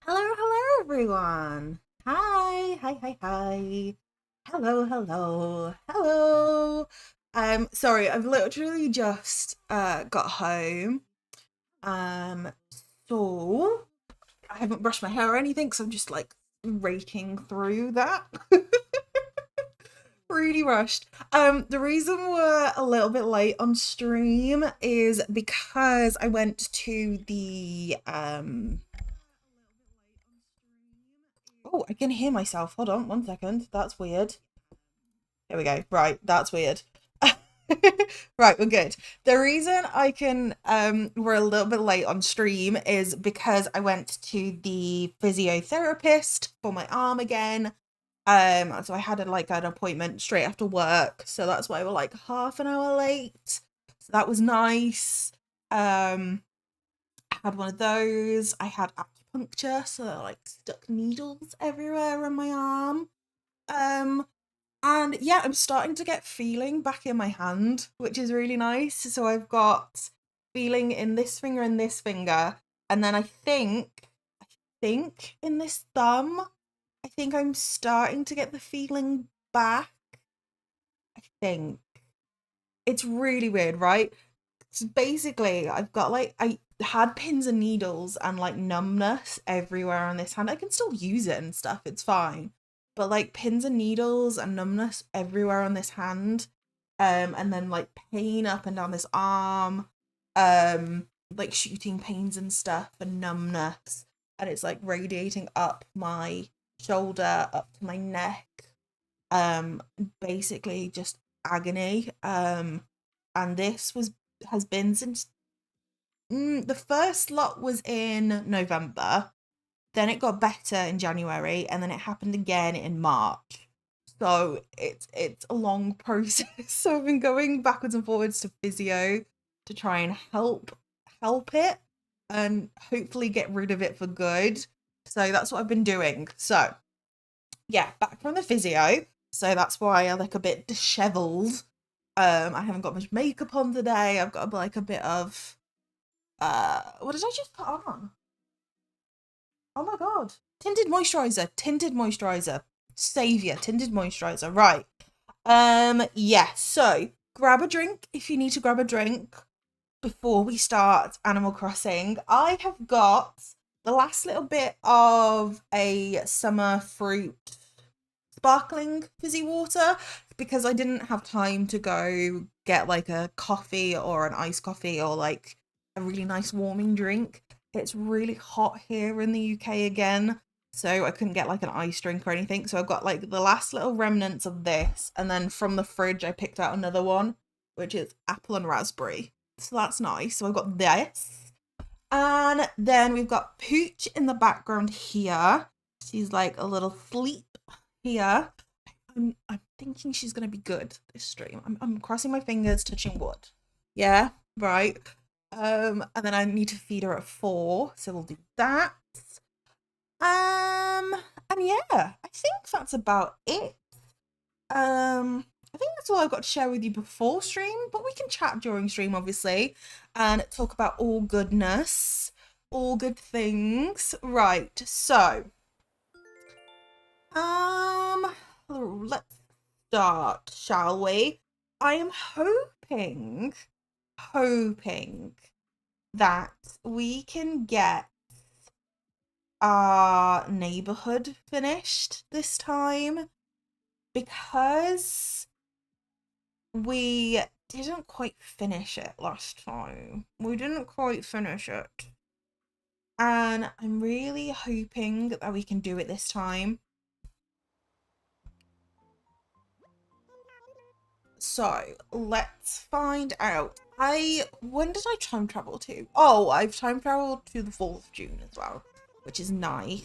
Hello, everyone. Hi. Hello. Sorry, I've literally just got home. Um, so I haven't brushed my hair or anything, so I'm just like raking through that. Really rushed. The reason we're a little bit late on stream is because I went to the Oh, I can hear myself. Hold on 1 second. That's weird. There we go. Right, that's weird. Right, we're good. The reason I can we're a little bit late on stream is because I went to the physiotherapist for my arm again. So I had an appointment straight after work, so that's why we're like half an hour late. So that was nice. I had one of those. I had acupuncture, so I like stuck needles everywhere in my arm. Um, and yeah, I'm starting to get feeling back in my hand, which is really nice. So I've got feeling in this finger and this finger, and then I think in this thumb, I think I'm starting to get the feeling back. I think it's really weird, right? So basically, I've got I had pins and needles and like numbness everywhere on this hand. I can still use it and stuff, it's fine. But like pins and needles and numbness everywhere on this hand. And then like pain up and down this arm. Like shooting pains and stuff and numbness. And it's like radiating up my shoulder, up to my neck. Um, Basically just agony. And this was has been since the first lot was in November, then it got better in January, and then it happened again in March. So it's a long process. So I've been going backwards and forwards to physio to try and help it and hopefully get rid of it for good. So that's what I've been doing. So yeah, back from the physio. So that's why I look a bit disheveled. I haven't got much makeup on today. I've got like a bit of what did I just put on? Oh my god. Tinted moisturizer. Savior, tinted moisturizer. Right. Yeah, so grab a drink if you need to grab a drink before we start Animal Crossing. I have got the last little bit of a summer fruit sparkling fizzy water because I didn't have time to go get like a coffee or an iced coffee or like a really nice warming drink. It's really hot here in the UK again, so I couldn't get like an ice drink or anything. So I've got like the last little remnants of this, and then from the fridge I picked out another one, which is apple and raspberry. So that's nice. So I've got this. And then we've got Pooch in the background here. She's like a little sleep here. I'm thinking she's gonna be good this stream. I'm crossing my fingers, touching wood. Yeah, right. And then I need to feed her at 4, so we'll do that. And yeah, I think that's about it. I think that's all I've got to share with you before stream, but we can chat during stream, obviously, and talk about all goodness, all good things. Right, so let's start, shall we? I am hoping that we can get our neighbourhood finished this time because we didn't quite finish it last time. We didn't quite finish it. And I'm really hoping that we can do it this time. So let's find out. When did I time travel to? Oh, I've time traveled to the 4th of June as well, which is nice.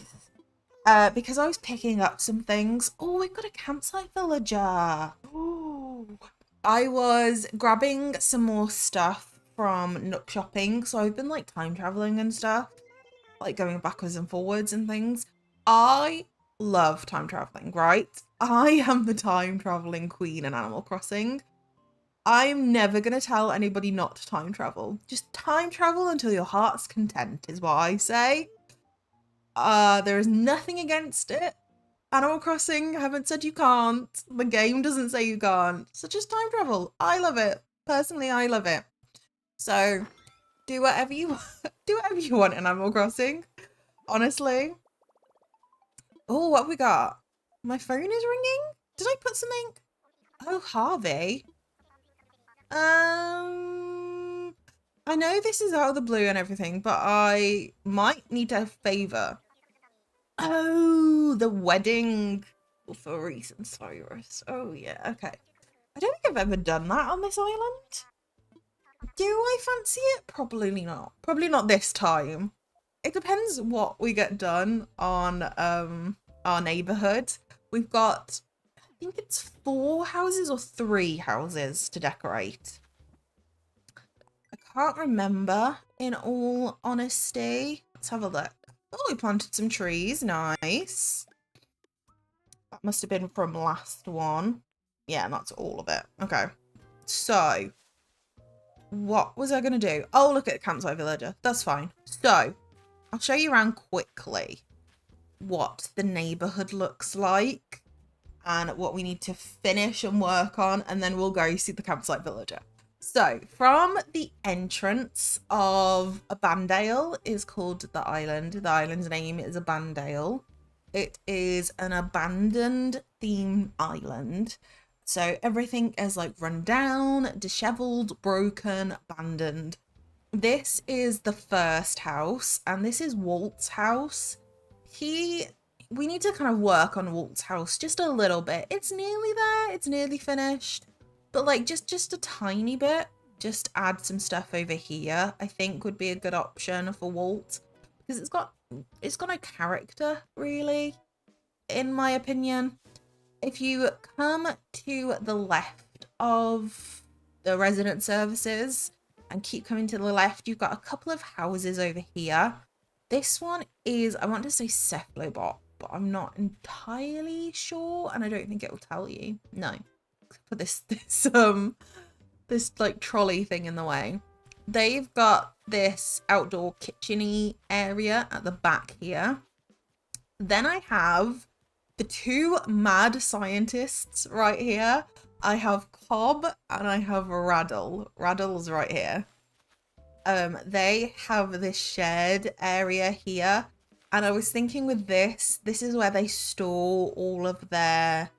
Because I was picking up some things. Oh, we've got a campsite villager. Ooh. I was grabbing some more stuff from Nook Shopping, so I've been like time traveling and stuff, like going backwards and forwards and things. I love time traveling, right? I am the time traveling queen in Animal Crossing. I'm never going to tell anybody not to time travel. Just time travel until your heart's content is what I say. There is nothing against it. Animal Crossing haven't said you can't. The game doesn't say you can't. So just time travel. I love it. Personally, I love it. So do whatever you do whatever you want in Animal Crossing. Honestly. Oh, what have we got? My phone is ringing? Did I put something? Oh, Harvey. I know this is out of the blue and everything, but I might need a favour. Oh, the wedding for Reese and Cyrus. Oh, yeah, okay. I don't think I've ever done that on this island. Do I fancy it? Probably not. Probably not this time. It depends what we get done on our neighbourhood. We've got, I think it's 4 houses or 3 houses to decorate. I can't remember, in all honesty. Let's have a look. Oh, we planted some trees. Nice. That must have been from last one. Yeah, that's all of it. Okay. So, what was I going to do? Oh, look at the campsite villager. That's fine. So, I'll show you around quickly what the neighbourhood looks like and what we need to finish and work on, and then we'll go see the campsite villager. So, from the entrance of Abandale is called the island. The island's name is Abandale. It is an abandoned theme island. So everything is like run down, disheveled, broken, abandoned. This is the first house, and this is Walt's house. We need to kind of work on Walt's house just a little bit. It's nearly there, it's nearly finished. But like just a tiny bit, just add some stuff over here, I think would be a good option for Walt. Because it's got no character, really, in my opinion. If you come to the left of the resident services and keep coming to the left, you've got a couple of houses over here. This one is, I want to say Cephalobot, but I'm not entirely sure, and I don't think it will tell you. No. Put this like trolley thing in the way. They've got this outdoor kitchen-y area at the back here. Then I have the 2 mad scientists right here. I have Cobb and I have Raddle. Raddle's right here. They have this shared area here. And I was thinking with this is where they store all of their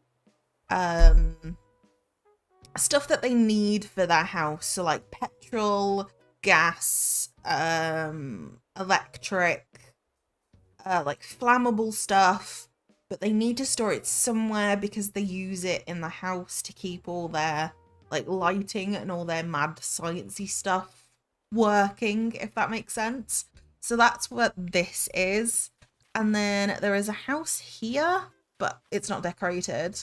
stuff that they need for their house. So like petrol, gas, electric, like flammable stuff. But they need to store it somewhere because they use it in the house to keep all their like lighting and all their mad sciencey stuff working, if that makes sense. So that's what this is. And then there is a house here, but it's not decorated.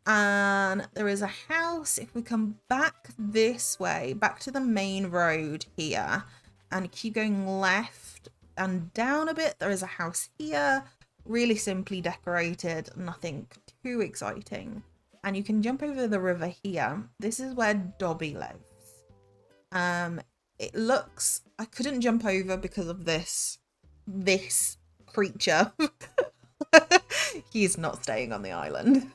And there is a house, if we come back this way, back to the main road here, and keep going left and down a bit, there is a house here, really simply decorated, nothing too exciting. And you can jump over the river here. This is where Dobby lives. It looks, I couldn't jump over because of this creature. He's not staying on the island.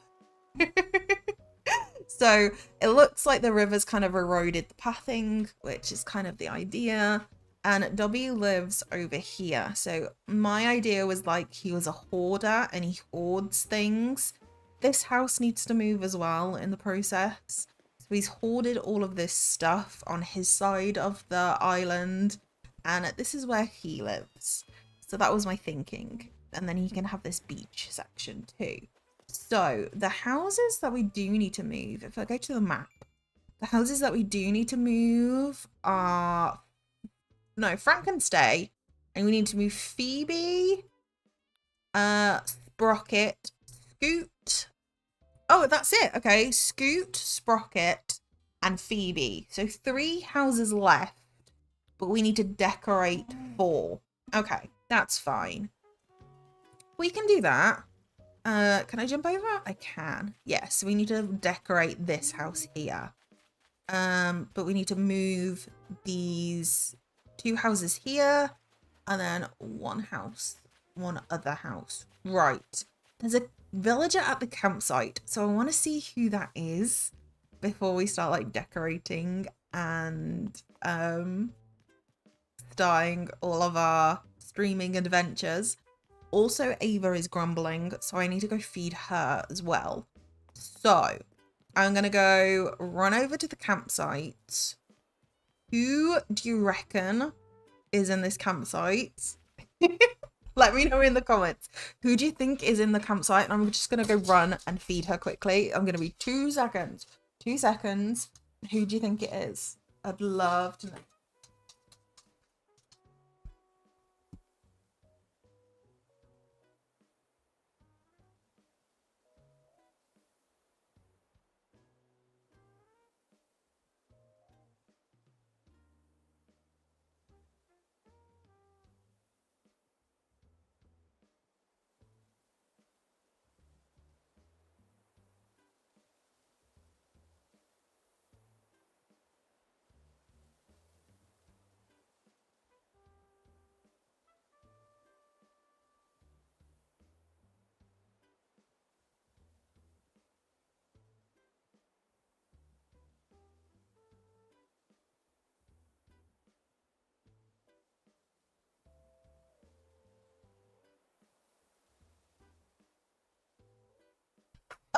So it looks like the river's kind of eroded the pathing, which is kind of the idea. And Dobby lives over here. So my idea was like he was a hoarder and he hoards things. This house needs to move as well in the process. So he's hoarded all of this stuff on his side of the island. And this is where he lives. So that was my thinking. And then he can have this beach section too. So the houses that we do need to move, if I go to the map, the houses that we do need to move are, no, Frank can stay, and we need to move Phoebe, Sprocket, Scoot. Oh, that's it. Okay, Scoot, Sprocket, and Phoebe. So 3 houses left, but we need to decorate 4. Okay, that's fine. We can do that. Can I jump over? I can. Yes, so we need to decorate this house here. But we need to move these 2 houses here and then 1 house one other house. Right. There's a villager at the campsite, so I want to see who that is before we start like decorating and starting all of our streaming adventures. Also, Ava is grumbling, so I need to go feed her as well. So I'm gonna go run over to the campsite. Who do you reckon is in this campsite? Let me know in the comments. Who do you think is in the campsite? And I'm just gonna go run and feed her quickly. I'm gonna be 2 seconds. 2 seconds. Who do you think it is? I'd love to know.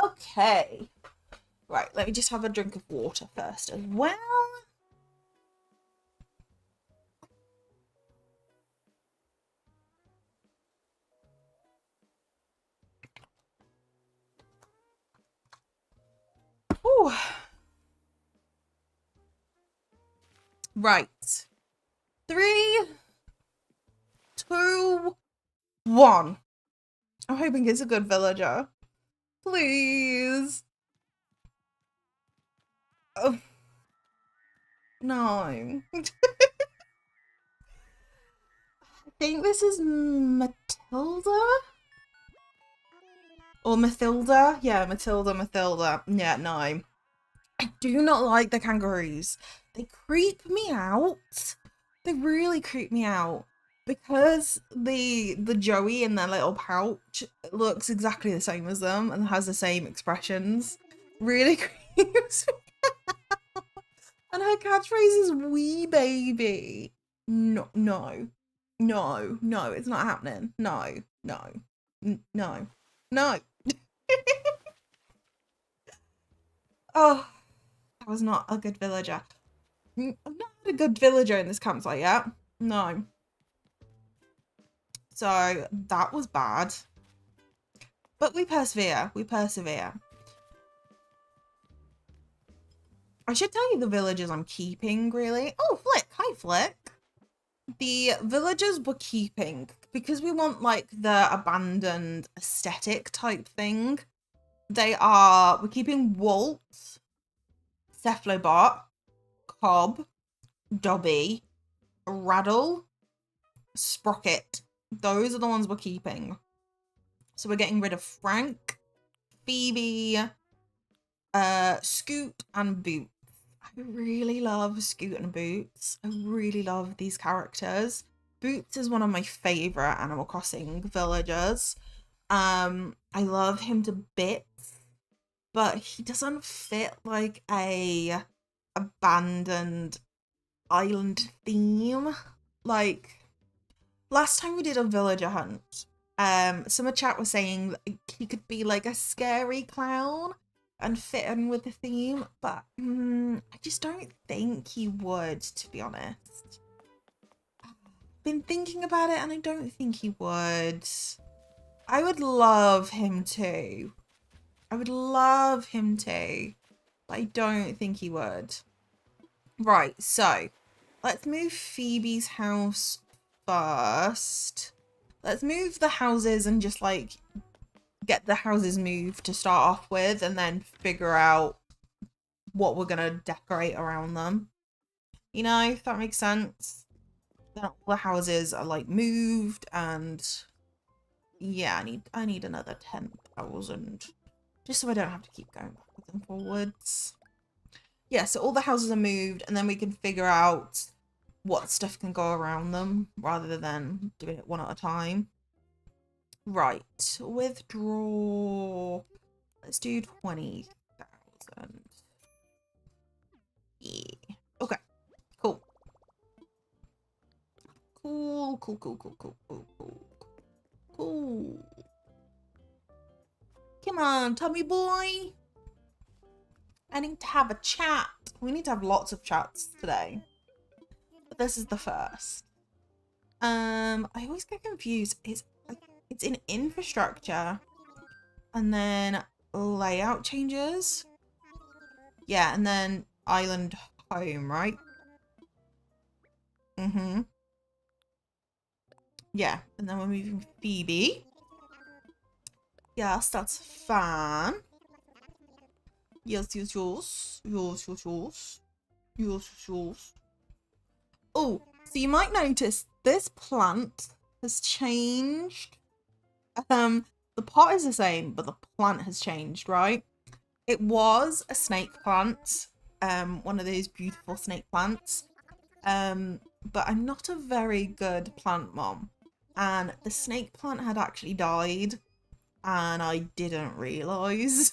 Okay. Right, let me just have a drink of water first as well. Ooh. Right. 3, 2, 1. I'm hoping it's a good villager. Please. Oh. No. I think this is Matilda? Or Mathilda? Yeah, Matilda. Yeah, no. I do not like the kangaroos. They creep me out. They really creep me out. Because the Joey in their little pouch looks exactly the same as them and has the same expressions. Really creeps me out. And her catchphrase is wee baby. No, it's not happening. No. Oh, that was not a good villager. I've not had a good villager in this campsite yet. No. So that was bad. But we persevere. I should tell you the villagers I'm keeping, really. Oh, Flick. Hi, Flick. The villagers we're keeping because we want like the abandoned aesthetic type thing. We're keeping Walt, Cephalobot, Cobb, Dobby, Raddle, Sprocket. Those are the ones we're keeping. So we're getting rid of Frank, Phoebe, Scoot, and Boots. I really love Scoot and Boots. I really love these characters. Boots is one of my favourite Animal Crossing villagers. I love him to bits, but he doesn't fit like a abandoned island theme. Like last time we did a villager hunt, some chat was saying he could be like a scary clown and fit in with the theme, but I just don't think he would, to be honest. I've been thinking about it and I don't think he would. I would love him to. But I don't think he would. Right, so let's move Phoebe's house first. Let's move the houses and just like get the houses moved to start off with and then figure out what we're gonna decorate around them. You know, if that makes sense. Then all the houses are like moved and yeah, I need another 10,000 just so I don't have to keep going backwards and forwards. Yeah, so all the houses are moved and then we can figure out what stuff can go around them rather than doing it one at a time. Right, withdraw. Let's do 20,000. Yeah. Okay. Cool. Cool. Cool. Come on, Tommy boy. I need to have a chat. We need to have lots of chats today. But this is the first. I always get confused. It's in infrastructure. And then layout changes. Yeah, and then island home, right? Mm-hmm. Yeah, and then we're moving Phoebe. Yes, that's fine. Yes. Oh, so you might notice this plant has changed. The pot is the same, but the plant has changed, right? It was a snake plant, one of those beautiful snake plants. But I'm not a very good plant mom. And the snake plant had actually died, and I didn't realise.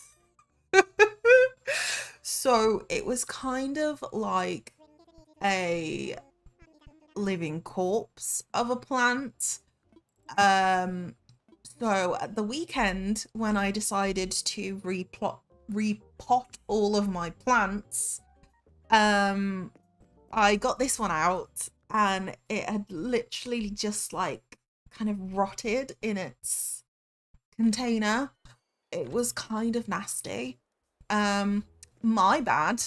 So it was kind of like a living corpse of a plant. So at the weekend, when I decided to repot all of my plants, I got this one out and it had literally just like kind of rotted in its container. It was kind of nasty. My bad.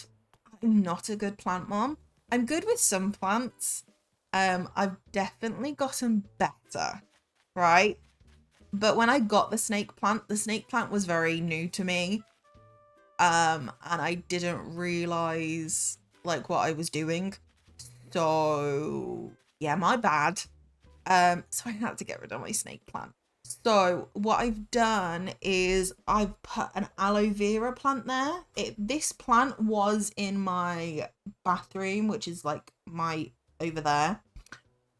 I'm not a good plant mom. I'm good with some plants. I've definitely gotten better, right? But when I got the snake plant was very new to me. And I didn't realize like what I was doing. So yeah, my bad. So I had to get rid of my snake plant. So what I've done is I've put an aloe vera plant there. This plant was in my bathroom, which is like my over there.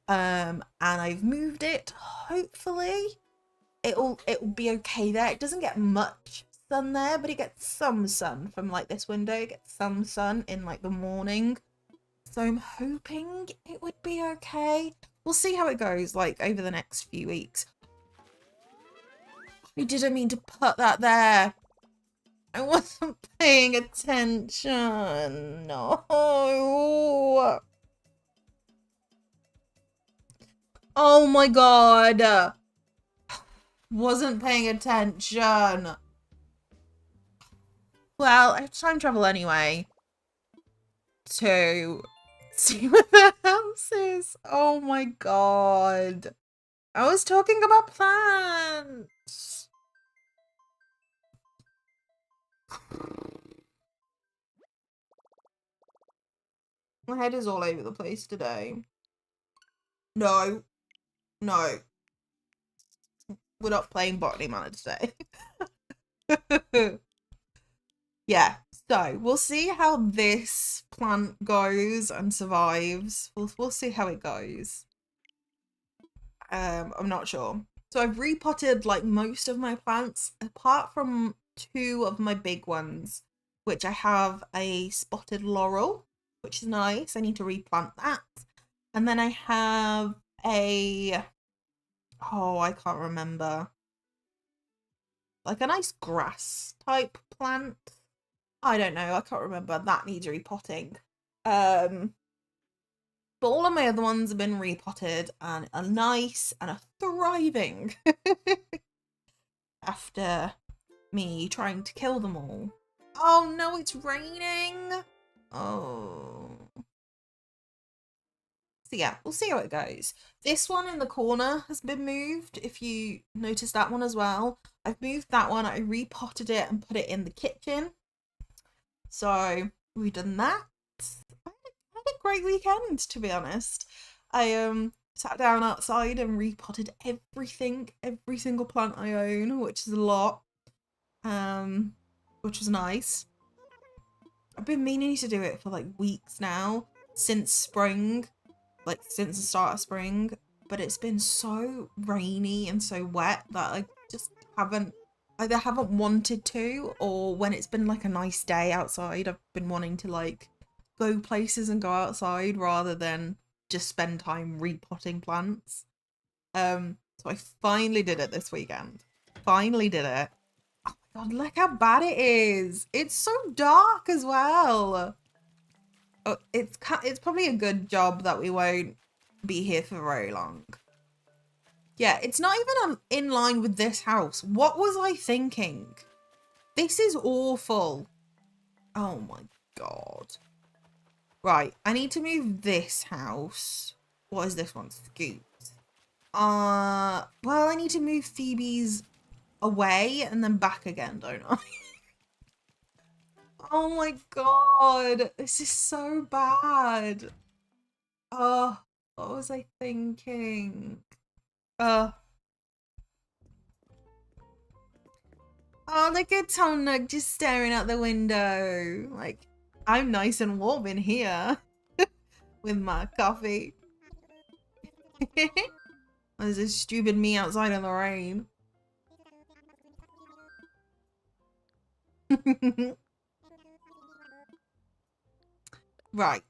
And I've moved it. Hopefully it'll be okay there. It doesn't get much sun there, but it gets some sun from like this window. It gets some sun in like the morning. So I'm hoping it would be okay. We'll see how it goes like over the next few weeks. I didn't mean to put that there. I wasn't paying attention. No. Oh my god. Wasn't paying attention. Well, I have time travel anyway to see where the house is. Oh my god. I was talking about plants. My head is all over the place today. No. No. We're not playing Botany Manor today. Yeah, so we'll see how this plant goes and survives. We'll see how it goes. I'm not sure. So I've repotted like most of my plants, apart from two of my big ones, which I have a spotted laurel, which is nice. I need to replant that. And then I have a, oh, I can't remember. Like a nice grass type plant. I don't know. I can't remember. That needs repotting. But all of my other ones have been repotted and are nice and are thriving after me trying to kill them all. Oh no, it's raining. Oh. So yeah, we'll see how it goes. This one in the corner has been moved, if you notice that one as well. I've moved that one. I repotted it and put it in the kitchen. So we've done that. I had a great weekend, to be honest. I sat down outside and repotted everything, every single plant I own, which is a lot. Which was nice. I've been meaning to do it for like weeks now, since spring, like since the start of spring. but it's been so rainy and so wet that I just haven't either haven't wanted to, or when it's been like a nice day outside, I've been wanting to like go places and go outside rather than just spend time repotting plants. So I finally did it this weekend. Finally did it. Oh my god, look how bad it is. It's so dark as well. Oh, it's probably a good job that we won't be here for very long. Yeah, it's not even in line with this house. What was I thinking? This is awful. Oh my god. Right, I need to move this house. What is this one? Scoot. Well, I need to move Phoebe's away and then back again, don't I? Oh my god, this is so bad. Oh, what was I thinking? Oh, look at Tom Nook just staring out the window. Like, I'm nice and warm in here with my coffee. There's this stupid me outside in the rain. Right.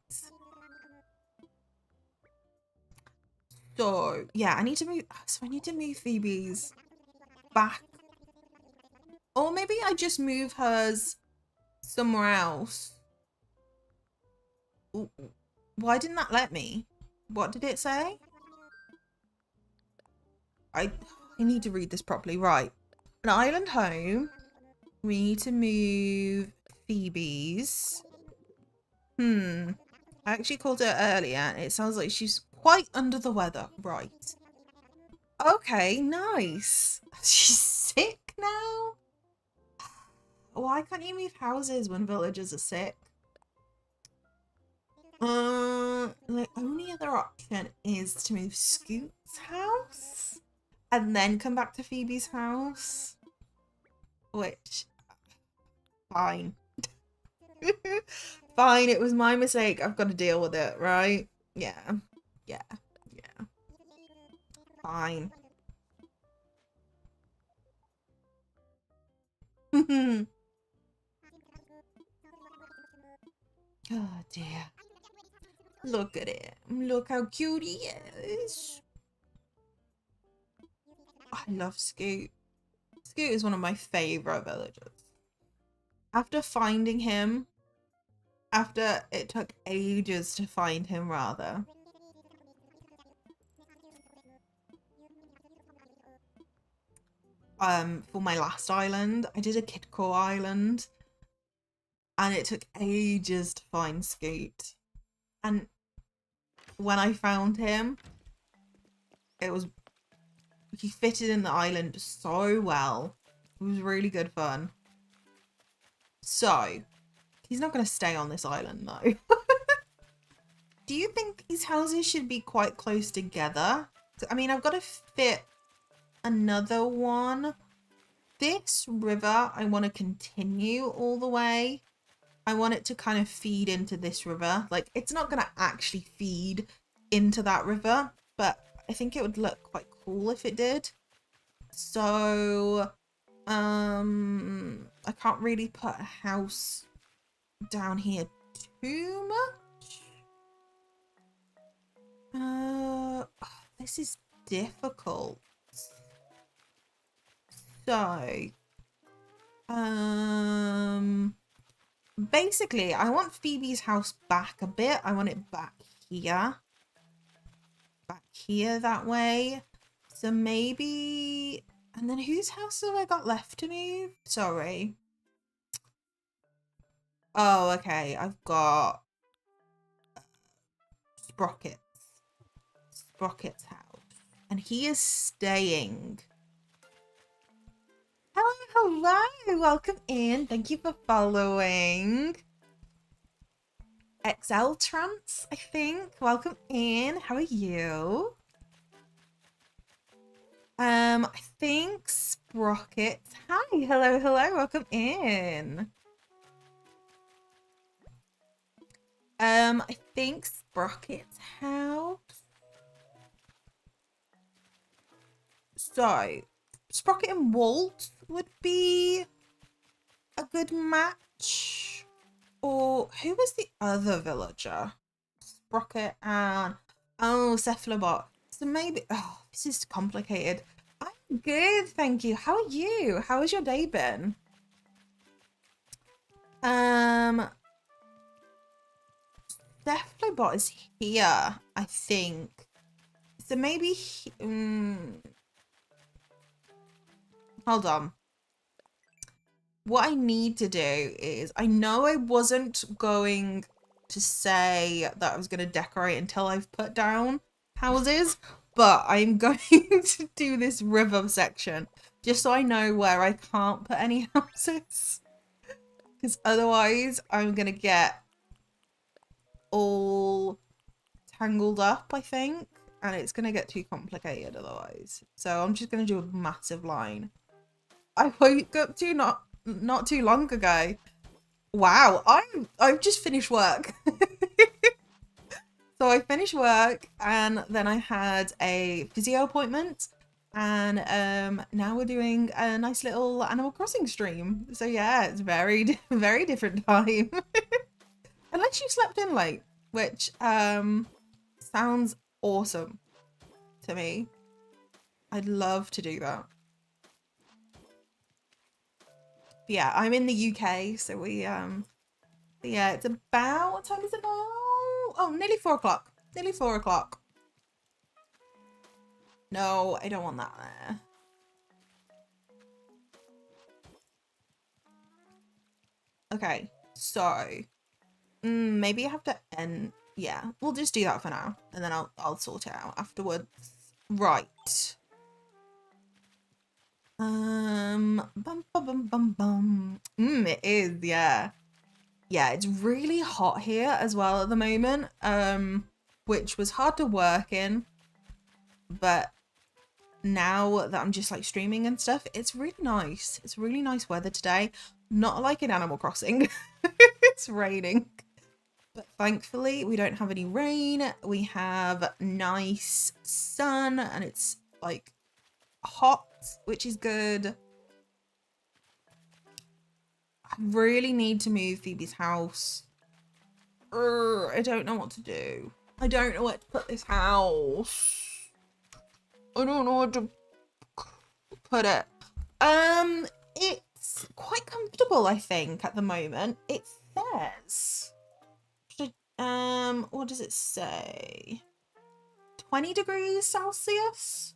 So, yeah, I need to move Phoebe's back. Or maybe I just move hers somewhere else. Ooh, why didn't that let me? What did it say? I need to read this properly. Right. An island home. We need to move Phoebe's. I actually called her earlier and it sounds like she's quite under the weather. Right. Okay, nice. She's sick now? Why can't you move houses when villagers are sick? The only other option is to move Scoot's house and then come back to Phoebe's house. Which, fine. Fine, it was my mistake. I've got to deal with it, right? Yeah. Yeah. Yeah. Fine. Oh dear. Look at it. Look how cute he is. I love Scoot. Scoot is one of my favourite villagers. After finding him, after it took ages to find him rather, for my last island, I did a Kidcore island and it took ages to find Scoot. And when I found him, he fitted in the island so well. It was really good fun. So, he's not going to stay on this island though. Do you think these houses should be quite close together? I mean, I've got to fit another one. This river, I want to continue all the way. I want it to kind of feed into this river. Like, it's not going to actually feed into that river, but I think it would look quite cool if it did. So, I can't really put a house down here too much. This is difficult. So, basically, I want Phoebe's house back a bit. I want it back here. Back here that way. So maybe... And then whose house have I got left to move? Sorry. Oh, okay. I've got... Sprocket's house. And he is staying. Hello. Welcome in. Thank you for following. XL Trance, I think. Welcome in. How are you? I think Sprocket. Hi. Hello. Welcome in. I think Sprocket's house. So, Sprocket and Walt would be a good match. Or who was the other villager? Sprocket and... Oh, Cephalobot. So maybe... Oh, this is complicated. I'm good, thank you. How are you? How has your day been? Cephalobot is here, I think. So maybe... Hold on. What I need to do is... I know I wasn't going to say that I was going to decorate until I've put down houses, but I'm going to do this river section just so I know where I can't put any houses. Because otherwise I'm going to get all tangled up, I think, and it's going to get too complicated otherwise. So I'm just going to do a massive line. I woke up to not too long ago. Wow, I've just finished work. So I finished work and then I had a physio appointment, and now we're doing a nice little Animal Crossing stream. So yeah, it's very different time. Unless you slept in late, which sounds awesome to me. I'd love to do that. But yeah, I'm in the UK, so we yeah, it's about, what time is it now? Oh, nearly 4 o'clock. Nearly 4 o'clock. No, I don't want that there. Okay, so maybe I have to end. Yeah, we'll just do that for now, and then I'll sort it out afterwards. Right. Bum bum bum bum bum. It is, yeah. Yeah, it's really hot here as well at the moment, which was hard to work in, but now that I'm just like streaming and stuff, it's really nice. It's really nice weather today. Not like in Animal Crossing. It's raining. But thankfully we don't have any rain. We have nice sun and it's like hot, which is good. I really need to move Phoebe's house. I don't know what to do. I don't know where to put this house. I don't know where to put it. It's quite comfortable, I think, at the moment. It says, what does it say? 20 degrees Celsius.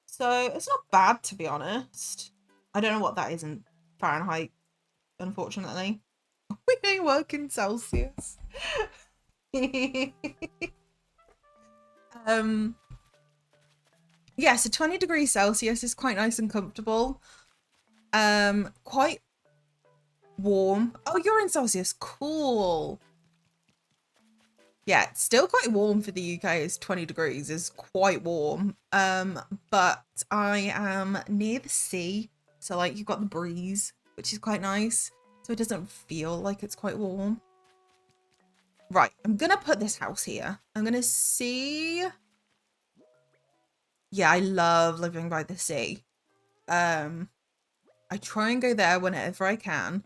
So it's not bad, to be honest. I don't know what that is in Fahrenheit, unfortunately. We don't work in Celsius. Yeah, so 20 degrees Celsius is quite nice and comfortable. Quite warm. Oh, you're in Celsius. Cool. Yeah, it's still quite warm for the UK. It's 20 degrees is quite warm. But I am near the sea. So like you've got the breeze, which is quite nice. So it doesn't feel like it's quite warm. Right, I'm gonna put this house here. I'm gonna see. Yeah, I love living by the sea. I try and go there whenever I can.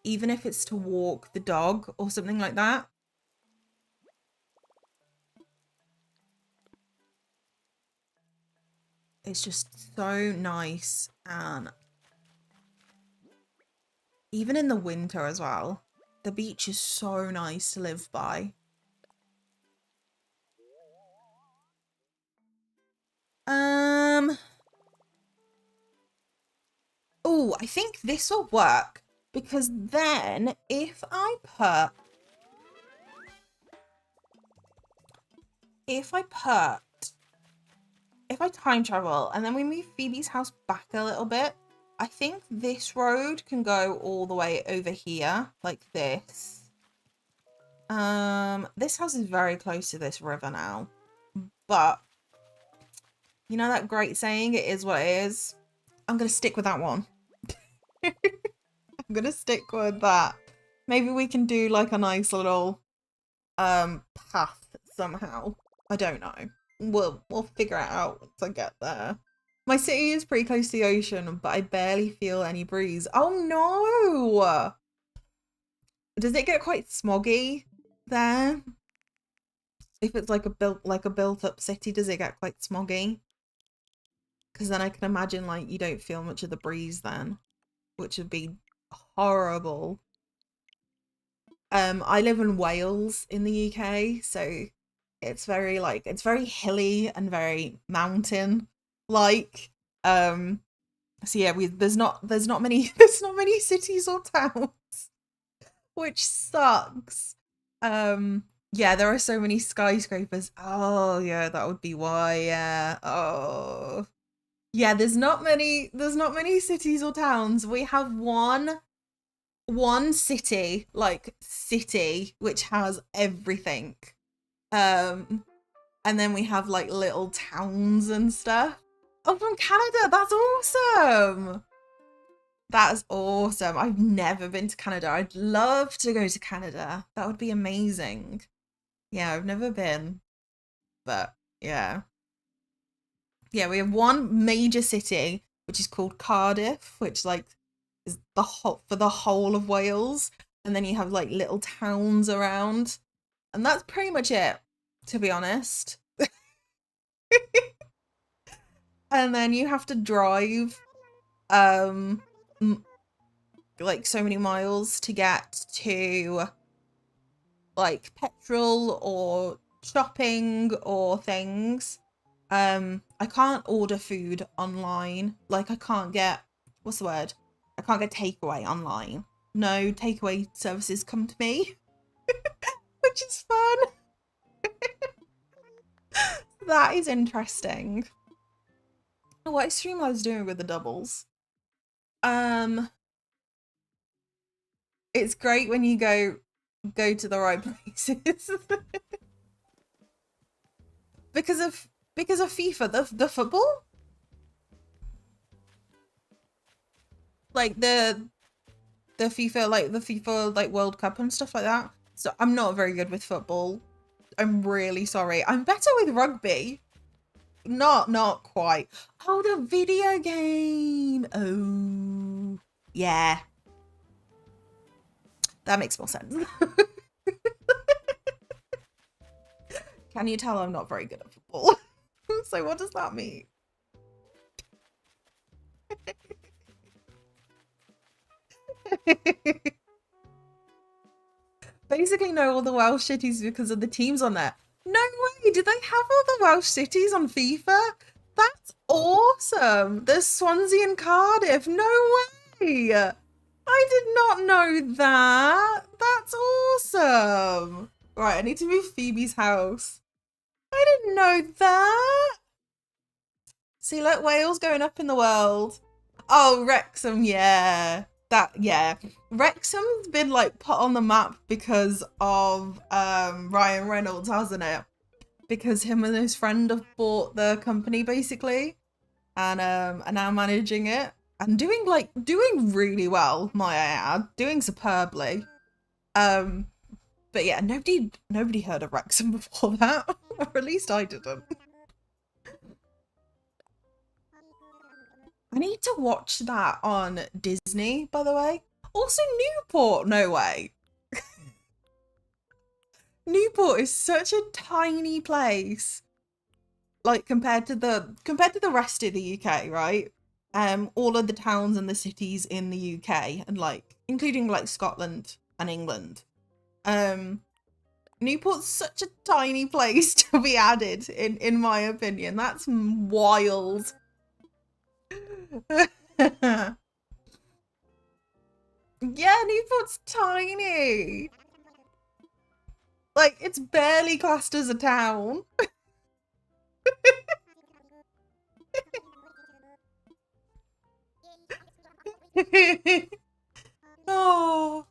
Even if it's to walk the dog or something like that. It's just so nice, and even in the winter as well. The beach is so nice to live by. Oh, I think this will work, because then if I time travel and then we move Phoebe's house back a little bit, I think this road can go all the way over here, like this. This house is very close to this river now, but you know that great saying, it is what it is? I'm gonna stick with that one. I'm gonna stick with that. Maybe we can do like a nice little path somehow. I don't know. We'll figure it out once I get there. My city is pretty close to the ocean, but I barely feel any breeze. Oh no! Does it get quite smoggy there? If it's like a built up city, does it get quite smoggy? Because then I can imagine like you don't feel much of the breeze then, which would be horrible. I live in Wales in the UK, so it's very hilly and very mountain like. So yeah, there's not many there's not many cities or towns, which sucks. Yeah, there are so many skyscrapers. Oh yeah, that would be why. Yeah. Oh. Yeah, there's not many cities or towns. We have one city, like city, which has everything. Um and then we have like little towns and stuff. Oh, from Canada, that's awesome. That is awesome. I've never been to Canada. I'd love to go to Canada. That would be amazing. Yeah, I've never been, but yeah. Yeah, we have one major city, which is called Cardiff, which like is the whole for the whole of Wales. And then you have like little towns around. And that's pretty much it, to be honest. And then you have to drive um like so many miles to get to like petrol or shopping or things. I can't order food online. Like I can't get what's the word? I can't get takeaway online. No takeaway services come to me, which is fun. That is interesting. Oh, what stream I was doing with the doubles. It's great when you go to the right places. because of FIFA, the football, like the FIFA like World Cup and stuff like that. So I'm not very good with football. I'm really sorry. I'm better with rugby. Not quite. Oh, the video game. Oh, yeah. That makes more sense. Can you tell I'm not very good at football? So what does that mean? Basically know all the Welsh cities because of the teams on there. No way! Did they have all the Welsh cities on FIFA? That's awesome! There's Swansea and Cardiff. No way! I did not know that. That's awesome. Right, I need to move Phoebe's house. I didn't know that. See, look, Wales going up in the world. Oh, Wrexham, yeah. Yeah. Wrexham's been like put on the map because of Ryan Reynolds, hasn't it? Because him and his friend have bought the company basically and are now managing it and doing really well, might I add. Doing superbly. But yeah, nobody heard of Wrexham before that. Or at least I didn't. I need to watch that on Disney, by the way. Also Newport, no way. Newport is such a tiny place. Like compared to the rest of the UK, right? All of the towns and the cities in the UK and like including like Scotland and England. Newport's such a tiny place to be added in my opinion. That's wild. Yeah, Newport's tiny. Like, it's barely classed as a town. Oh,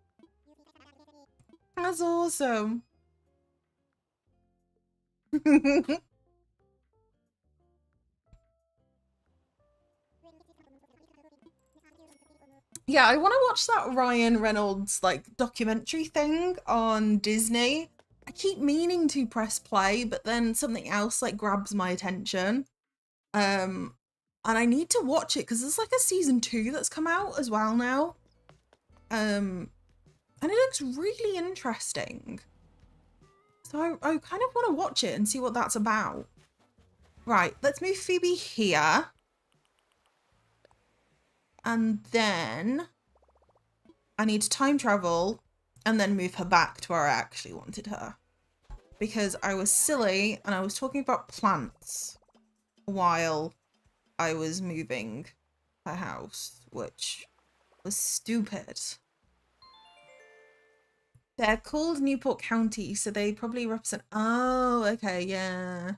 that's awesome. Yeah, I want to watch that Ryan Reynolds like documentary thing on Disney. I keep meaning to press play, but then something else like grabs my attention. And I need to watch it because there's like a season 2 that's come out as well now. And it looks really interesting. So I kind of want to watch it and see what that's about. Right, let's move Phoebe here. And then I need to time travel and then move her back to where I actually wanted her. Because I was silly and I was talking about plants while I was moving her house, which was stupid. They're called Newport County, so they probably represent... Oh, okay, yeah.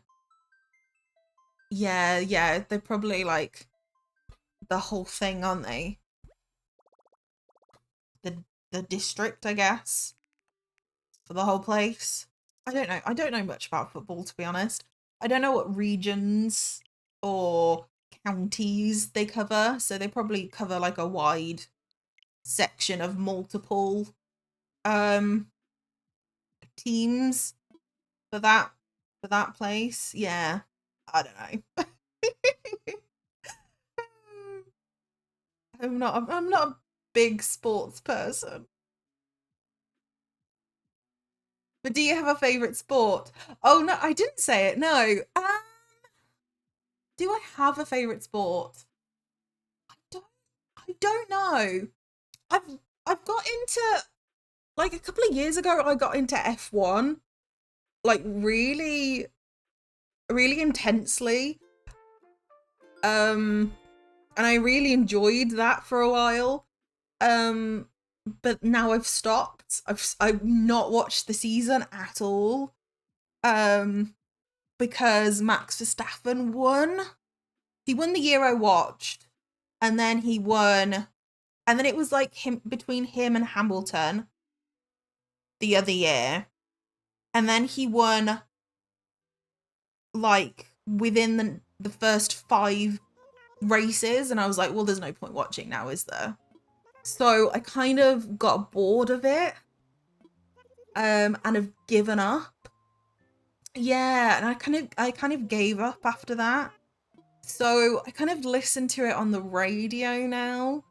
Yeah, they're probably like the whole thing, aren't they? The district, I guess, for the whole place. I don't know. I don't know much about football, to be honest. I don't know what regions or counties they cover, so they probably cover like a wide section of multiple teams for that place. Yeah, I don't know. I'm not a big sports person. But do you have a favorite sport? Oh no, I didn't say it. No. Do I have a favorite sport? I don't know. I've got into, like, a couple of years ago I got into F1, like really intensely. And I really enjoyed that for a while. But now I've stopped. I've not watched the season at all. Because Max Verstappen won. He won the year I watched, and then he won, and then it was like between him and Hamilton the other year, and then he won like within the first 5 races, and I was like, well, there's no point watching now, is there? So I kind of got bored of it, and have given up. Yeah, and I kind of gave up after that. So I kind of listen to it on the radio now.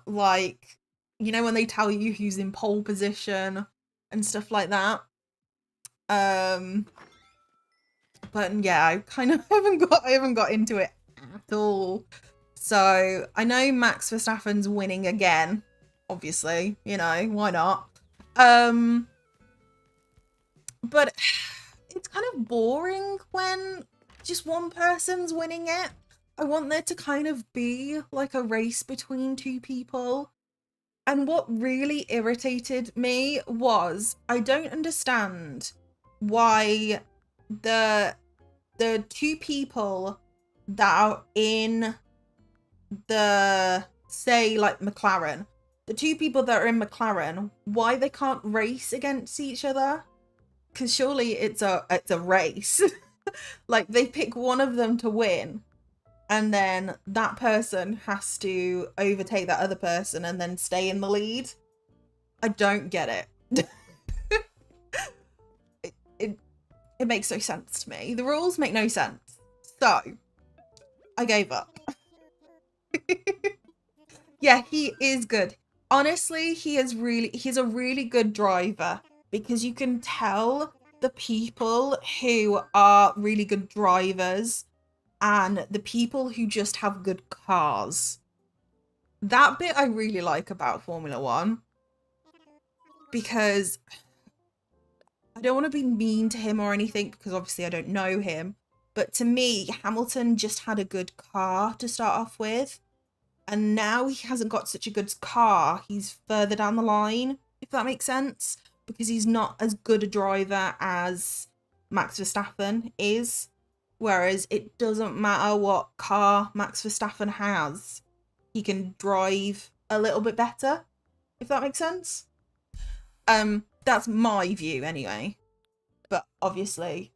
Like, you know, when they tell you who's in pole position and stuff like that. But yeah, I kind of haven't got into it at all. So I know Max Verstappen's winning again, obviously, you know, why not? But it's kind of boring when just one person's winning it. I want there to kind of be like a race between 2 people. And what really irritated me was I don't understand why the 2 people that are in the, say, like McLaren, the 2 people that are in McLaren, why they can't race against each other. Because surely it's a race. Like, they pick one of them to win, and then that person has to overtake that other person and then stay in the lead. I don't get it. It makes no sense to me. The rules make no sense. So I gave up. Yeah, he is good. Honestly, he's a really good driver, because you can tell the people who are really good drivers and the people who just have good cars. That bit I really like about Formula 1, because I don't want to be mean to him or anything, because obviously I don't know him, but to me, Hamilton just had a good car to start off with, and now he hasn't got such a good car. He's further down the line, if that makes sense, because he's not as good a driver as Max Verstappen is, whereas it doesn't matter what car Max Verstappen has, he can drive a little bit better, if that makes sense. That's my view anyway. But obviously,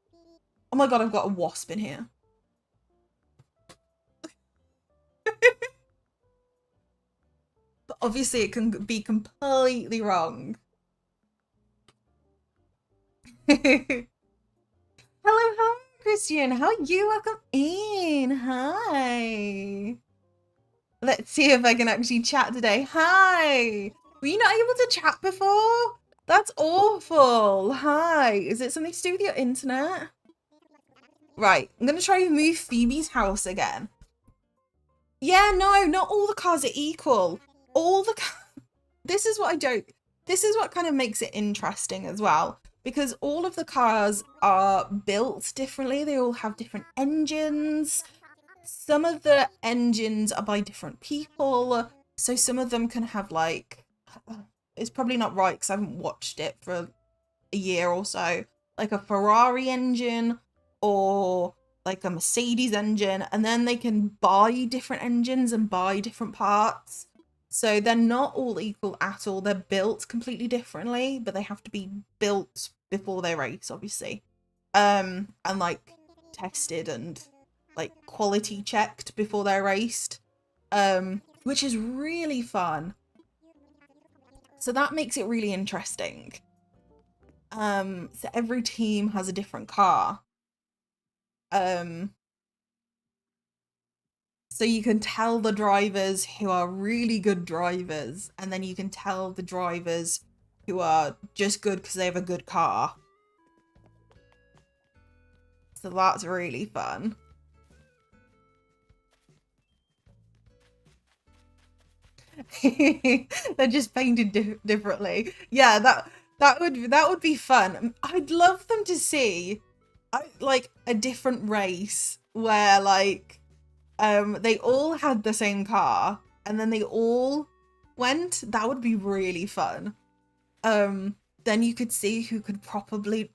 oh my god, I've got a wasp in here. But obviously it can be completely wrong. Hello, hi, Christian. How are you? Welcome in. Hi. Let's see if I can actually chat today. Hi. Were you not able to chat before? That's awful. Hi. Is it something to do with your internet? Right. I'm going to try and move Phoebe's house again. Yeah, no, not all the cars are equal. All the This is what I don't. This is what kind of makes it interesting as well. Because all of the cars are built differently. They all have different engines. Some of the engines are by different people. So some of them can have like, it's probably not right because I haven't watched it for a year or so, like a Ferrari engine or like a Mercedes engine. And then they can buy different engines and buy different parts. So they're not all equal at all. They're built completely differently, but they have to be built before they race, obviously. And like tested and like quality checked before they're raced. Which is really fun. So that makes it really interesting. So every team has a different car. So you can tell the drivers who are really good drivers, and then you can tell the drivers who are just good because they have a good car. So that's really fun. They're just painted differently. Yeah, that would be fun. I'd love them to see like a different race where like they all had the same car and then they all went. That would be really fun. Then you could see who could properly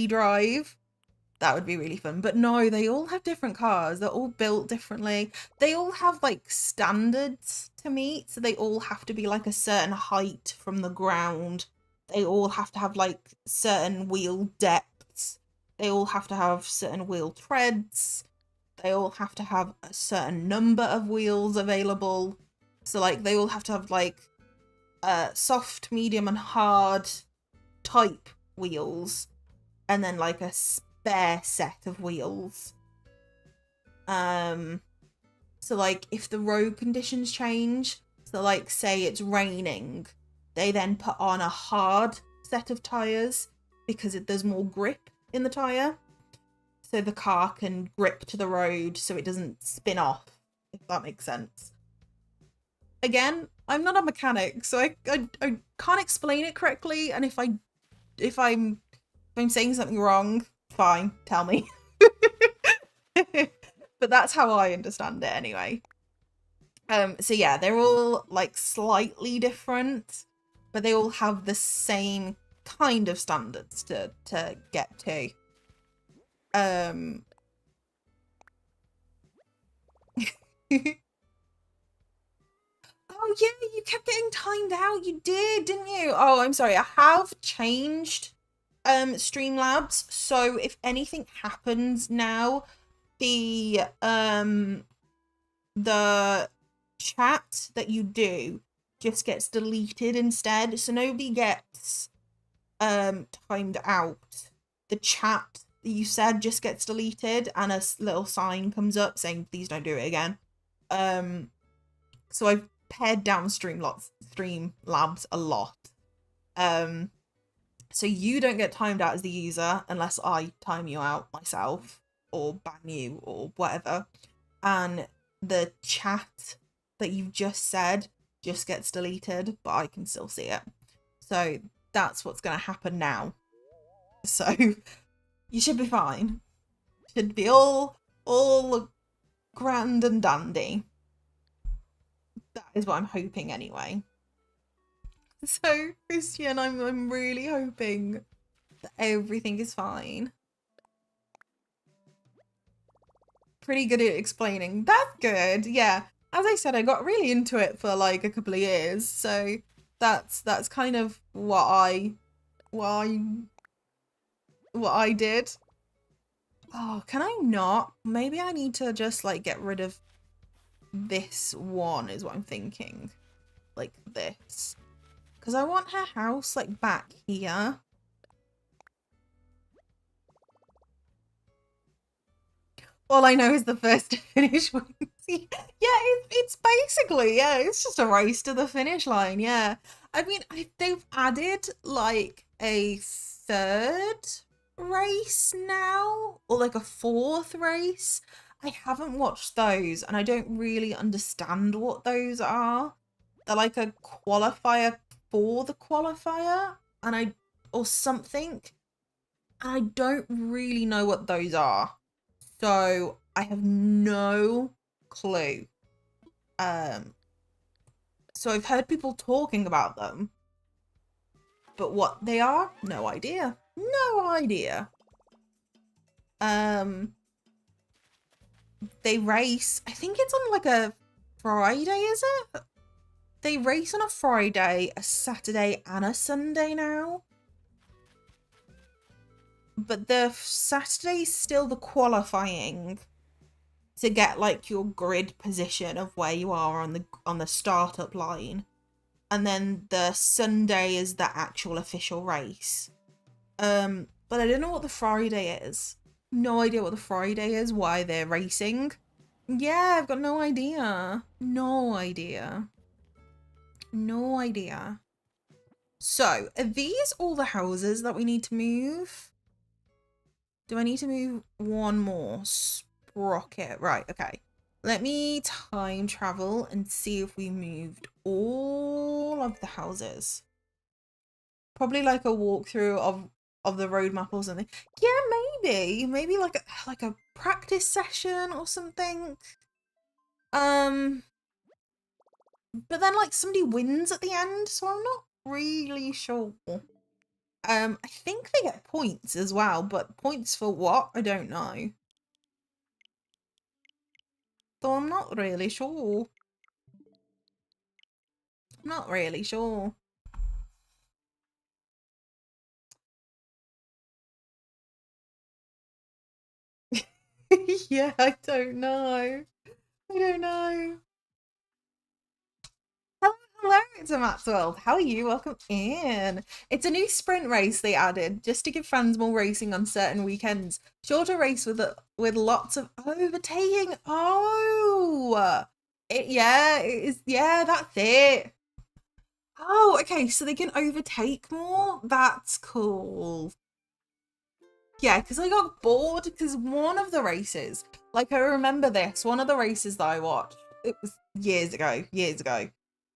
drive. That would be really fun. But no, they all have different cars. They're all built differently. They all have like standards to meet. So they all have to be like a certain height from the ground. They all have to have like certain wheel depths. They all have to have certain wheel treads. They all have to have a certain number of wheels available. So like they all have to have like soft, medium and hard type wheels. And then like a spare set of wheels. So like if the road conditions change, so like say it's raining, they then put on a hard set of tires because there's more grip in the tire. So the car can grip to the road so it doesn't spin off, if that makes sense. Again, I'm not a mechanic, so I can't explain it correctly, and if I'm saying something wrong, fine, tell me. But that's how I understand it anyway. So yeah, they're all like slightly different, but they all have the same kind of standards to get to. Oh yeah, you kept getting timed out. You did, didn't you? Oh, I'm sorry. I have changed Streamlabs, so if anything happens now, the chat that you do just gets deleted instead. So nobody gets timed out. The chat that you said just gets deleted and a little sign comes up saying please don't do it again. So I've pared down Streamlabs a lot. So you don't get timed out as the user unless I time you out myself or ban you or whatever. And the chat that you've just said just gets deleted, but I can still see it. So that's what's going to happen now. So you should be fine. Should be all grand and dandy. That is what I'm hoping anyway. So, Christian, I'm really hoping that everything is fine. Pretty good at explaining. That's good. Yeah. As I said, I got really into it for like a couple of years. So that's kind of what I did. Oh, can I not? Maybe I need to just like get rid of this one is what I'm thinking. Like this. Because I want her house like back here. All I know is the first to finish wins. Yeah, it's basically, yeah, it's just a race to the finish line. Yeah. I mean, they've added like a third race now, or like a fourth race. I haven't watched those, and I don't really understand what those are. They're like a qualifier for the qualifier, and or something. And I don't really know what those are. So I have no clue. Um, so I've heard people talking about them, but what they are, no idea. No idea. Um, they race, I think it's on like a Friday, is it? They race on a Friday, a Saturday, and a Sunday now. But the Saturday's still the qualifying to get like your grid position of where you are on the startup line. And then the Sunday is the actual official race. But I don't know what the Friday is. No idea what the Friday is, why they're racing. Yeah, I've got no idea. No idea. No idea. So, are these all the houses that we need to move? Do I need to move one more? Sprocket. Right, okay. Let me time travel and see if we moved all of the houses. Probably like a walkthrough of the roadmap or something. Yeah, maybe like a practice session or something. But then like somebody wins at the end, so I'm not really sure. I think they get points as well, but points for what? I don't know. So I'm not really sure. Not really sure. Yeah, I don't know. I don't know. Hello, it's a Maxwell. How are you? Welcome in. It's a new sprint race they added just to give fans more racing on certain weekends. Shorter race with lots of overtaking. Oh, it is. Yeah, that's it. Oh, okay. So they can overtake more. That's cool. Yeah, because I got bored because one of the races, like I remember this, one of the races that I watched, it was years ago,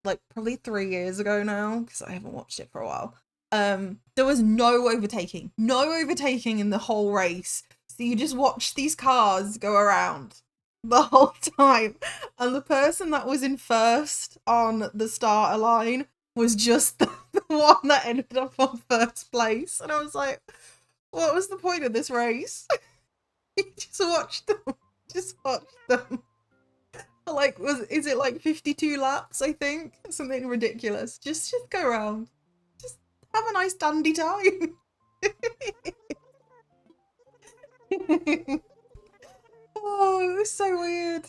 like probably 3 years ago now, because I haven't watched it for a while. There was no overtaking in the whole race. So you just watch these cars go around the whole time. And the person that was in first on the starter line was just the one that ended up on first place. And I was like, what was the point of this race? Just watch them. Just watch them. Like, is it like 52 laps? I think something ridiculous. Just go around. Just have a nice dandy time. Oh, it was so weird.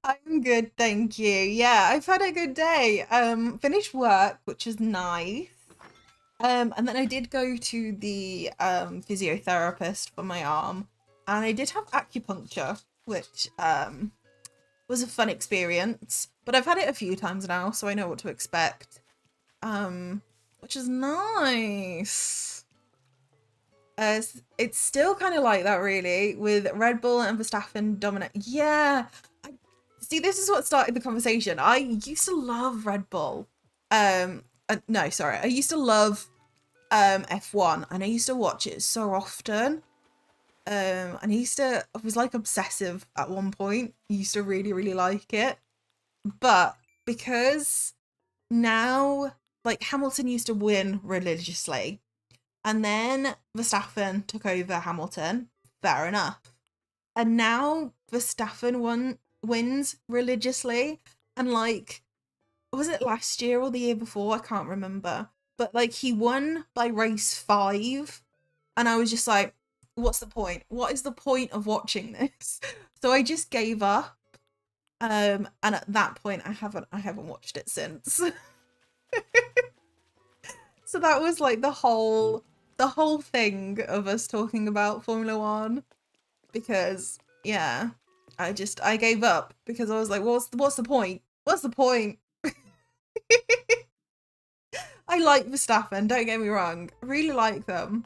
I'm good, thank you. Yeah, I've had a good day. Finished work, which is nice. And then I did go to the physiotherapist for my arm, and I did have acupuncture, which was a fun experience. But I've had it a few times now, so I know what to expect. Which is nice. It's still kind of like that, really, with Red Bull and Verstappen dominate. Yeah, see, this is what started the conversation. I used to love Red Bull. No, sorry, I used to love F1, and I used to watch it so often. And I was like obsessive at one point. I used to really like it. But because now, like, Hamilton used to win religiously, and then Verstappen took over Hamilton, fair enough. And now Verstappen wins religiously, and like, was it last year or the year before? I can't remember. But like, he won by race 5, and I was just like, what's the point? What is the point of watching this? So I just gave up. And at that point I haven't watched it since. So that was like the whole the whole thing of us talking about Formula One, because yeah, I gave up because I was like, what's the point? What's the point? I like Verstappen, don't get me wrong. I really like them.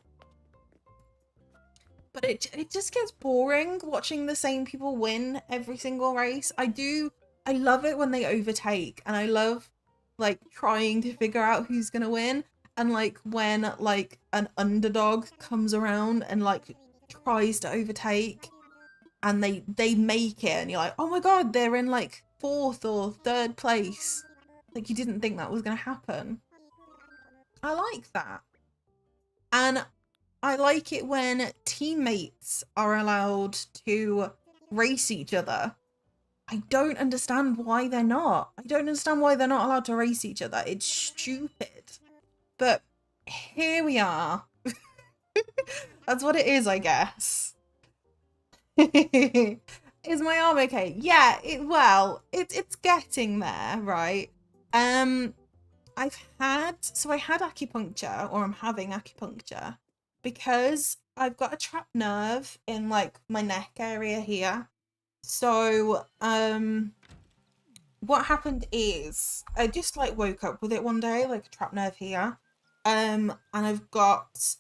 But it just gets boring watching the same people win every single race. I love it when they overtake, and I love like trying to figure out who's gonna win, and like when like an underdog comes around and like tries to overtake and they make it, and you're like, oh my god, they're in like 4th or 3rd place. Like, you didn't think that was gonna happen. I like that. And I like it when teammates are allowed to race each other. I don't understand why they're not. I don't understand why they're not allowed to race each other. It's stupid. But here we are. That's what it is, I guess. Is my arm okay? Yeah, it's getting there, right? I had acupuncture, or I'm having acupuncture, because I've got a trapped nerve in like my neck area here. So, what happened is I just like woke up with it one day, like a trapped nerve here. And I've got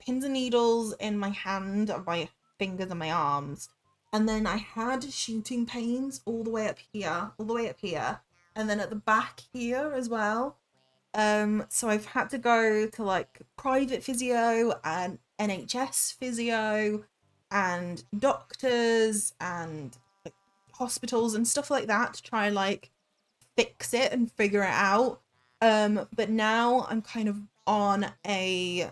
pins and needles in my hand, my fingers and my arms. And then I had shooting pains all the way up here, and then at the back here as well. So I've had to go to like private physio and NHS physio and doctors and like hospitals and stuff like that to try and like fix it and figure it out. But now I'm kind of on a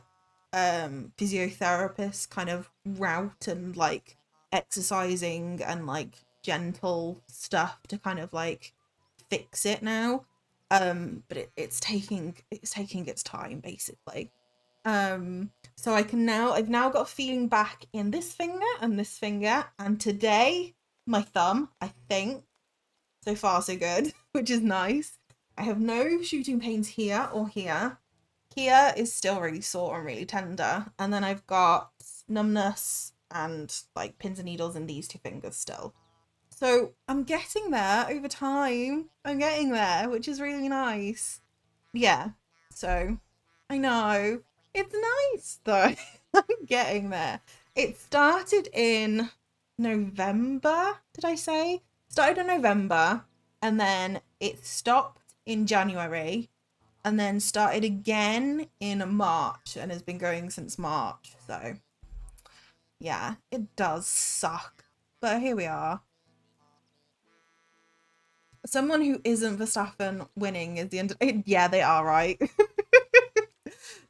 physiotherapist kind of route, and like exercising and like gentle stuff to kind of like fix it now. But it's taking its time, basically. So I've now got a feeling back in this finger and this finger, and today my thumb, I think. So far so good, which is nice. I have no shooting pains here or here. Here is still really sore and really tender, and then I've got numbness and like pins and needles in these 2 fingers still. So I'm getting there over time. I'm getting there, which is really nice. Yeah, so I know. It's nice though. I'm getting there. It started in November, did I say? Started in November, and then it stopped in January, and then started again in March, and has been going since March. So yeah, it does suck. But here we are. Someone who isn't Verstappen winning is the end. Yeah, they are, right?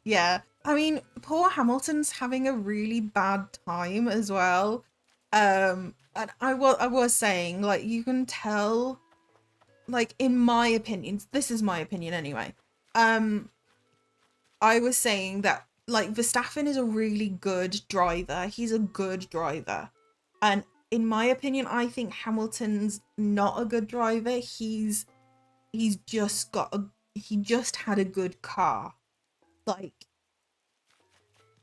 Yeah. I mean, poor Hamilton's having a really bad time as well. And I was saying, like, you can tell, like, in my opinion, this is my opinion anyway. I was saying that, like, Verstappen is a really good driver. He's a good driver. And in my opinion, I think Hamilton's not a good driver. He just had a good car. Like,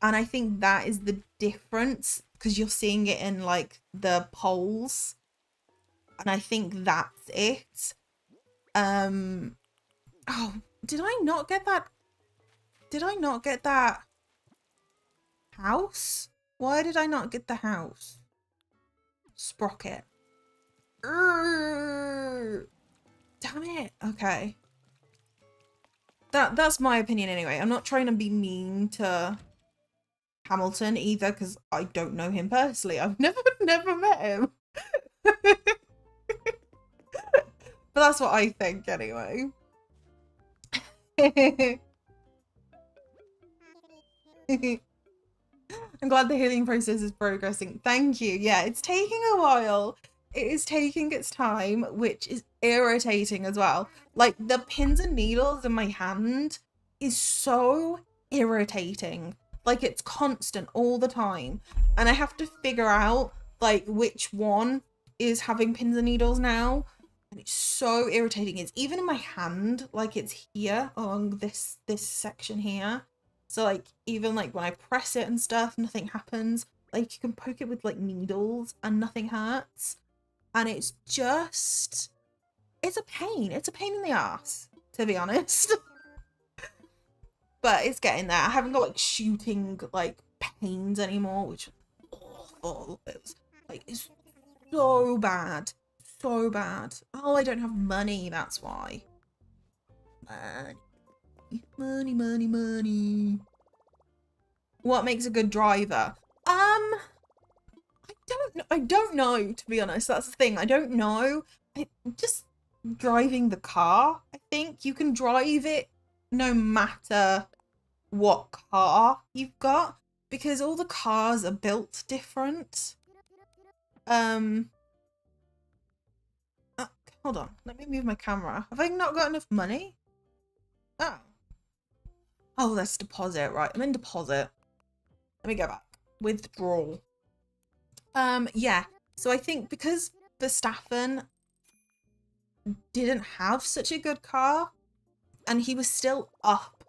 and I think that is the difference, because you're seeing it in like the polls. And I think that's it. Oh, did I not get that? Did I not get that house? Why did I not get the house? Sprocket. Damn it. Okay. That's my opinion anyway. I'm not trying to be mean to Hamilton either, because I don't know him personally. I've never met him. But that's what I think anyway. I'm glad the healing process is progressing. Thank you. Yeah, it's taking a while. It is taking its time, which is irritating as well. Like, the pins and needles in my hand is so irritating. Like, it's constant all the time. And I have to figure out, like, which one is having pins and needles now. And it's so irritating. It's even in my hand. Like, it's here along this section here. So like even like when I press it and stuff, nothing happens. Like you can poke it with like needles and nothing hurts. And it's just, it's a pain. It's a pain in the ass, to be honest. But it's getting there. I haven't got like shooting like pains anymore, which is awful. It was like, it's so bad. So bad. Oh, I don't have money, that's why. Money, money, money. What makes a good driver? I don't know, to be honest. That's the thing. I don't know. Just driving the car, I think. You can drive it no matter what car you've got, because all the cars are built different. Hold on. Let me move my camera. Have I not got enough money? Oh. Oh, that's deposit. Right, I'm in deposit. Let me go back. Withdrawal. Yeah. So I think because Verstappen didn't have such a good car, and he was still up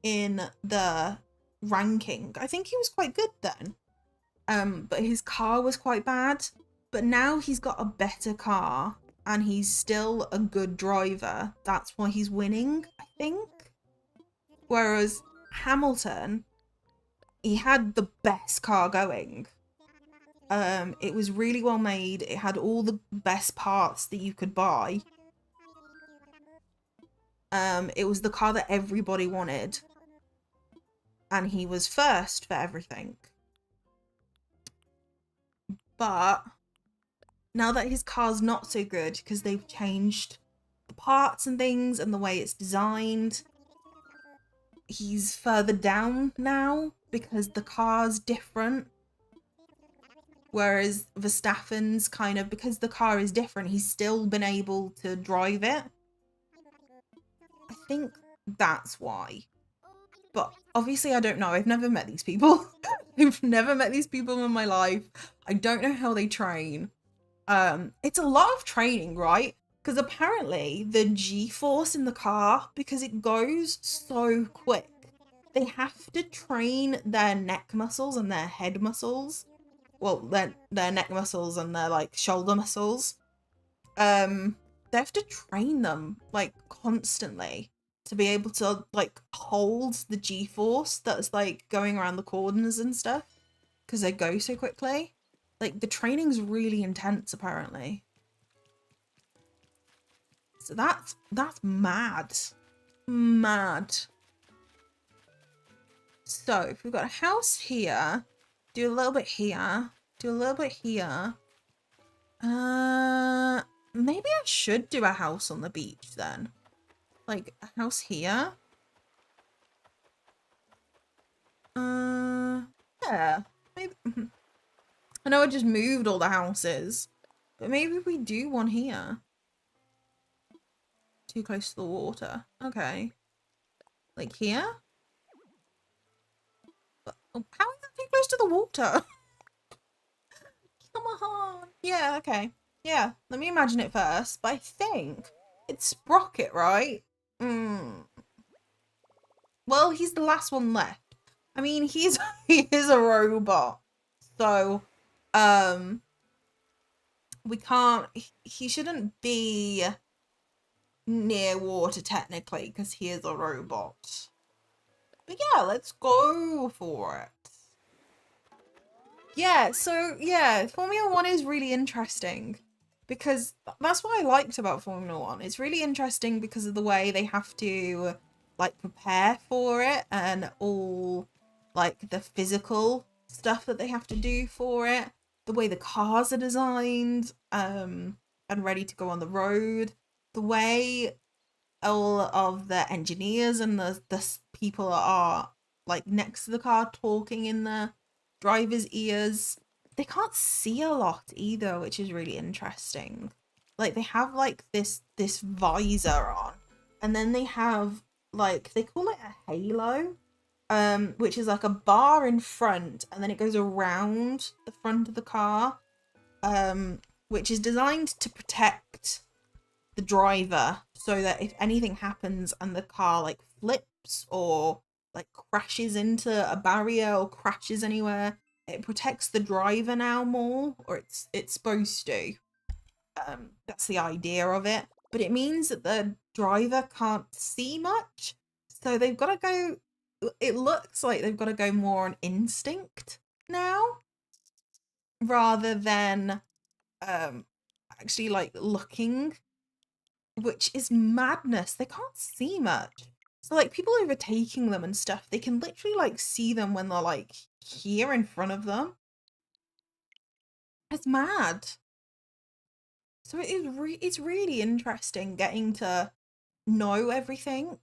in the ranking. I think he was quite good then. But his car was quite bad. But now he's got a better car and he's still a good driver. That's why he's winning, I think. Whereas Hamilton, he had the best car going. It was really well made. It had all the best parts that you could buy. It was the car that everybody wanted. And he was first for everything. But now that his car's not so good because they've changed the parts and things and the way it's designed, he's further down now because the car's different. Whereas Verstappen's kind of, because the car is different, he's still been able to drive it. I think that's why. But obviously I don't know. I've never met these people. I've never met these people in my life. I don't know how they train. It's a lot of training, right? Because apparently the G-force in the car, because it goes so quick, they have to train their neck muscles and their head muscles. Well, their neck muscles and their like shoulder muscles. They have to train them like constantly to be able to like hold the G-force that's like going around the corners and stuff, because they go so quickly. Like the training's really intense apparently. So that's mad. Mad. So if we've got a house here, do a little bit here, do a little bit here. Maybe I should do a house on the beach then. Like a house here. Yeah. Maybe. I know I just moved all the houses, but maybe we do one here. Too close to the water. Okay. Like here? But, oh, how is that too close to the water? Come on. Yeah, okay. Yeah, let me imagine it first. But I think it's Sprocket, right? Well, he's the last one left. I mean, he is a robot. So, we can't, he shouldn't be near water technically because he is a robot. But yeah, let's go for it. Yeah, so yeah, Formula 1 is really interesting because that's what I liked about Formula 1. It's really interesting because of the way they have to like prepare for it and all like the physical stuff that they have to do for it, the way the cars are designed and ready to go on the road, the way all of the engineers and the people are like next to the car talking in the driver's ears. They can't see a lot either, which is really interesting. Like they have like this visor on, and then they have like, they call it a halo, which is like a bar in front, and then it goes around the front of the car, which is designed to protect the driver so that if anything happens and the car like flips or like crashes into a barrier or crashes anywhere. It protects the driver now more, or it's supposed to. That's the idea of it. But it means that the driver can't see much. So they've got to go, it looks like they've got to go more on instinct now rather than actually like looking, which is madness. They can't see much. So like people overtaking them and stuff, they can literally like see them when they're like here in front of them. It's mad. So it's really interesting getting to know everything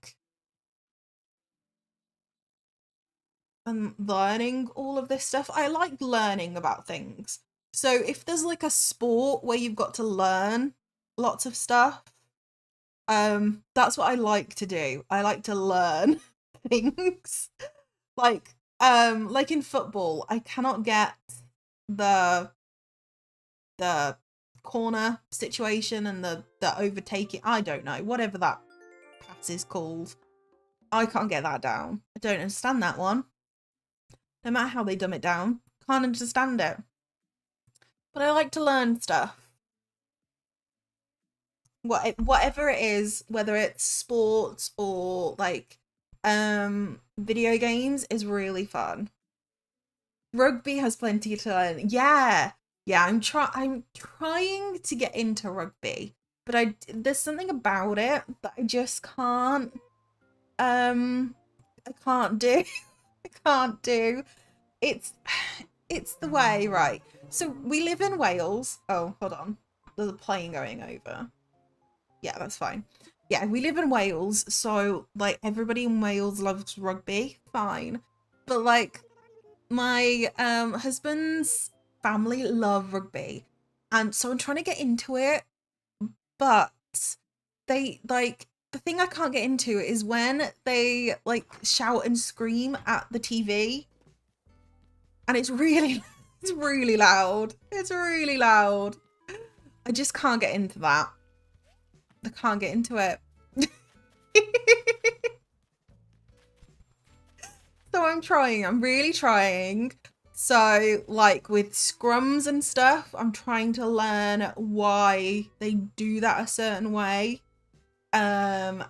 and learning all of this stuff. I like learning about things. So if there's like a sport where you've got to learn lots of stuff, that's what I like to do. I like to learn things. Like in football, I cannot get the corner situation and the overtaking. I don't know, whatever that pass is called. I can't get that down. I don't understand that one. No matter how they dumb it down, can't understand it. But I like to learn stuff. Whatever it is, whether it's sports or like video games, is really fun. Rugby has plenty to learn. Yeah. I'm trying to get into rugby, but there's something about it that I just can't I can't do. I can't do. It's the way, right? So we live in Wales. Oh, hold on. There's a plane going over. Yeah, that's fine. Yeah, we live in Wales, so like everybody in Wales loves rugby. Fine. But like my husband's family love rugby. And so I'm trying to get into it, but they like the thing I can't get into is when they like shout and scream at the TV. And it's really it's really loud. It's really loud. I just can't get into that. I can't get into it. So I'm trying. I'm really trying. So like with scrums and stuff, I'm trying to learn why they do that a certain way. And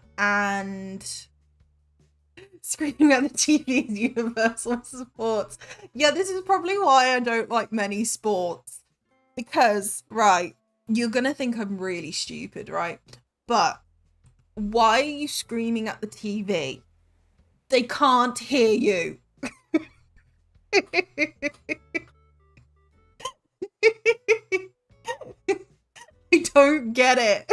screaming at the TV is universal sports. Yeah, this is probably why I don't like many sports. Because, right, you're gonna think I'm really stupid, right? But why are you screaming at the TV? They can't hear you. I don't get it.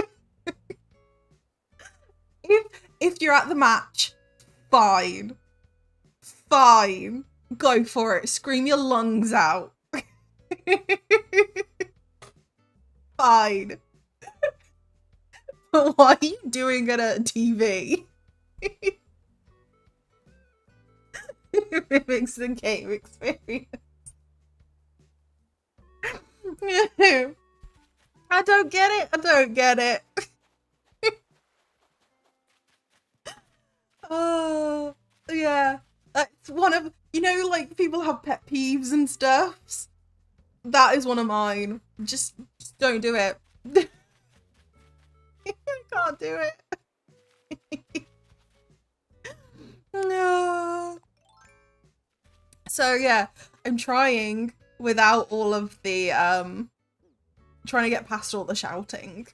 If you're at the match, fine. Fine. Go for it. Scream your lungs out. Fine. But why are you doing it at TV? It mimics the game experience. I don't get it. I don't get it. Oh, yeah. That's one of, you know, like people have pet peeves and stuff. That is one of mine. Just don't do it. I can't do it. No. So yeah, I'm trying without all of the trying to get past all the shouting.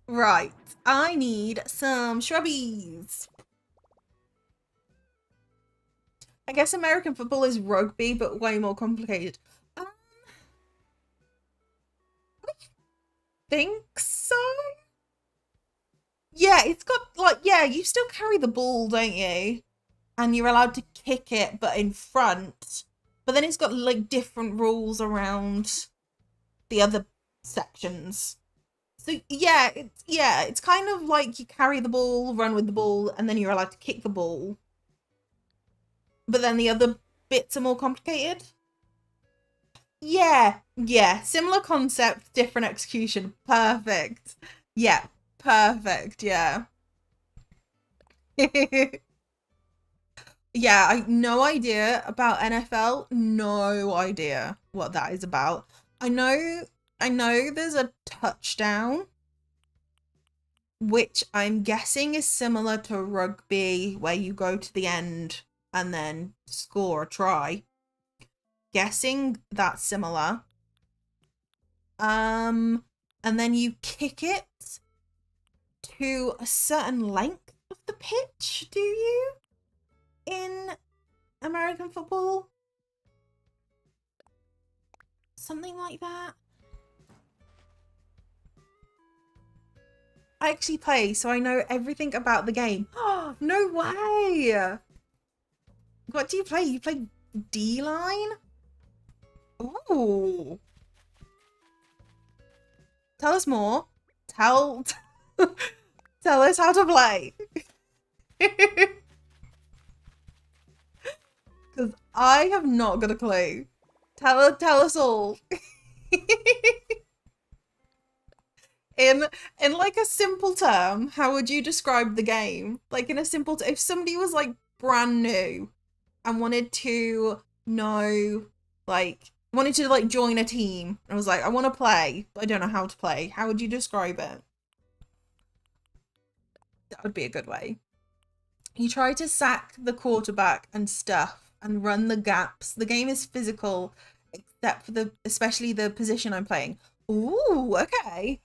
Right, I need some shrubbies. I guess American football is rugby, but way more complicated. I think so. Yeah, it's got like, yeah, you still carry the ball, don't you? And you're allowed to kick it, but in front. But then it's got like different rules around the other sections. So yeah, it's kind of like you carry the ball, run with the ball, and then you're allowed to kick the ball. But then the other bits are more complicated. Yeah, similar concept, different execution. Perfect. Yeah, perfect. Yeah. Yeah, I no idea about NFL. No idea what that is about. I know I know there's a touchdown, which I'm guessing is similar to rugby, where you go to the end and then score a try. Guessing that's similar. Um, and then you kick it to a certain length of the pitch, do you? In American football? Something like that. I actually play, so I know everything about the game. Oh, no way! What do you play? You play D-line? Ooh. Tell us more. Tell tell us how to play. Because I have not got a clue. Tell us all. In like a simple term, how would you describe the game? Like in a simple if somebody was like brand new and wanted to know wanted to like join a team and was like, I want to play, but I don't know how to play. How would you describe it? That would be a good way. You try to sack the quarterback and stuff and run the gaps. The game is physical, except for especially the position I'm playing. Ooh, okay.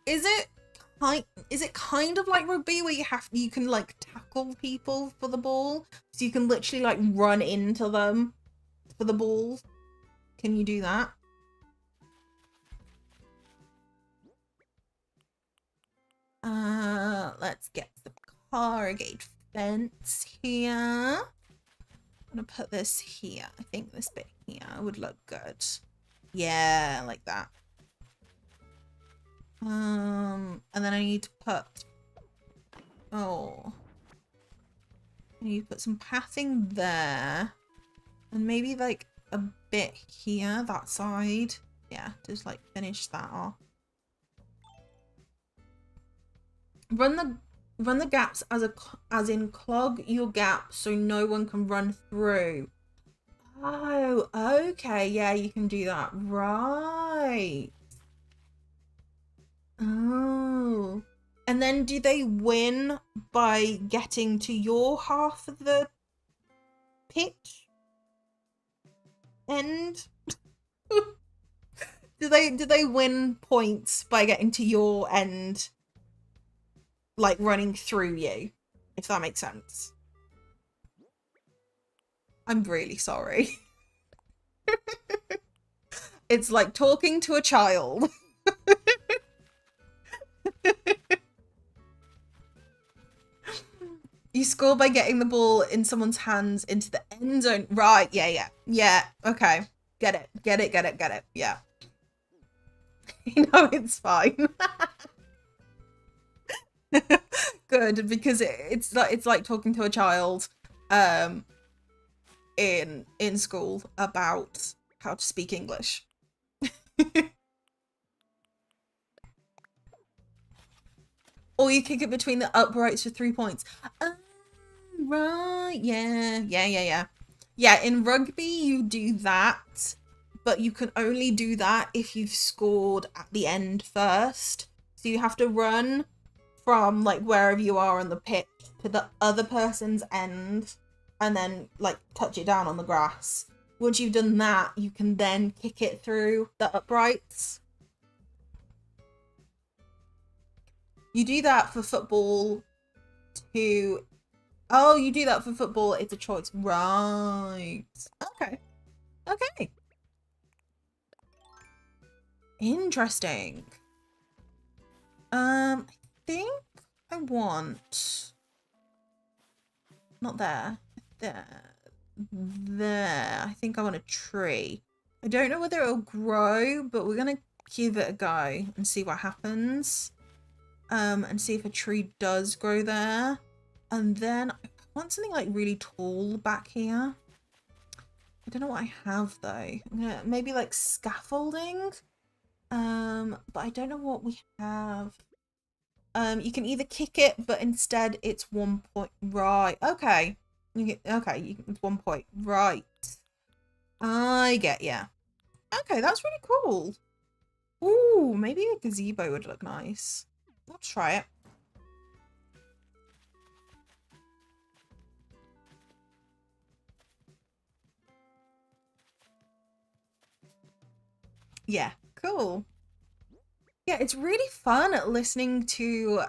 Is it kind of like rugby where you can like tackle people for the ball? So you can literally like run into them for the ball? Can you do that? Let's get the corrugate fence here. I'm gonna put this here. I think this bit here would look good. Yeah, like that. And then I need to put I need to put some pathing there. And maybe like a bit here, that side. Yeah, just like finish that off. Run the gaps as in clog your gaps so no one can run through. Oh, okay. Yeah, you can do that. Right. Oh. And then do they win by getting to your half of the pitch end? Do they win points by getting to your end, like running through you, if that makes sense? I'm really sorry. It's like talking to a child. You score by getting the ball in someone's hands into the end zone. Right, yeah. Okay. Get it. Yeah. No, it's fine. Good, because it's like talking to a child in school about how to speak English. Or you kick it between the uprights for 3 points. Right, yeah. Yeah, in rugby you do that, but you can only do that if you've scored at the end first. So you have to run from like wherever you are on the pitch to the other person's end and then like touch it down on the grass. Once you've done that, you can then kick it through the uprights. You do that for football to... Oh, you do that for football. It's a choice. Right. Okay. Interesting. I think I want... Not there. There. I think I want a tree. I don't know whether it'll grow, but we're going to give it a go and see what happens. And see if a tree does grow there. And then I want something like really tall back here. I don't know what I have though. I'm gonna maybe like scaffolding. But I don't know what we have. You can either kick it, but instead it's 1 point. Right. Okay. It's 1 point. Right. I get ya. Okay, that's really cool. Ooh, maybe a gazebo would look nice. Let's try it. Yeah, cool. Yeah, it's really fun listening to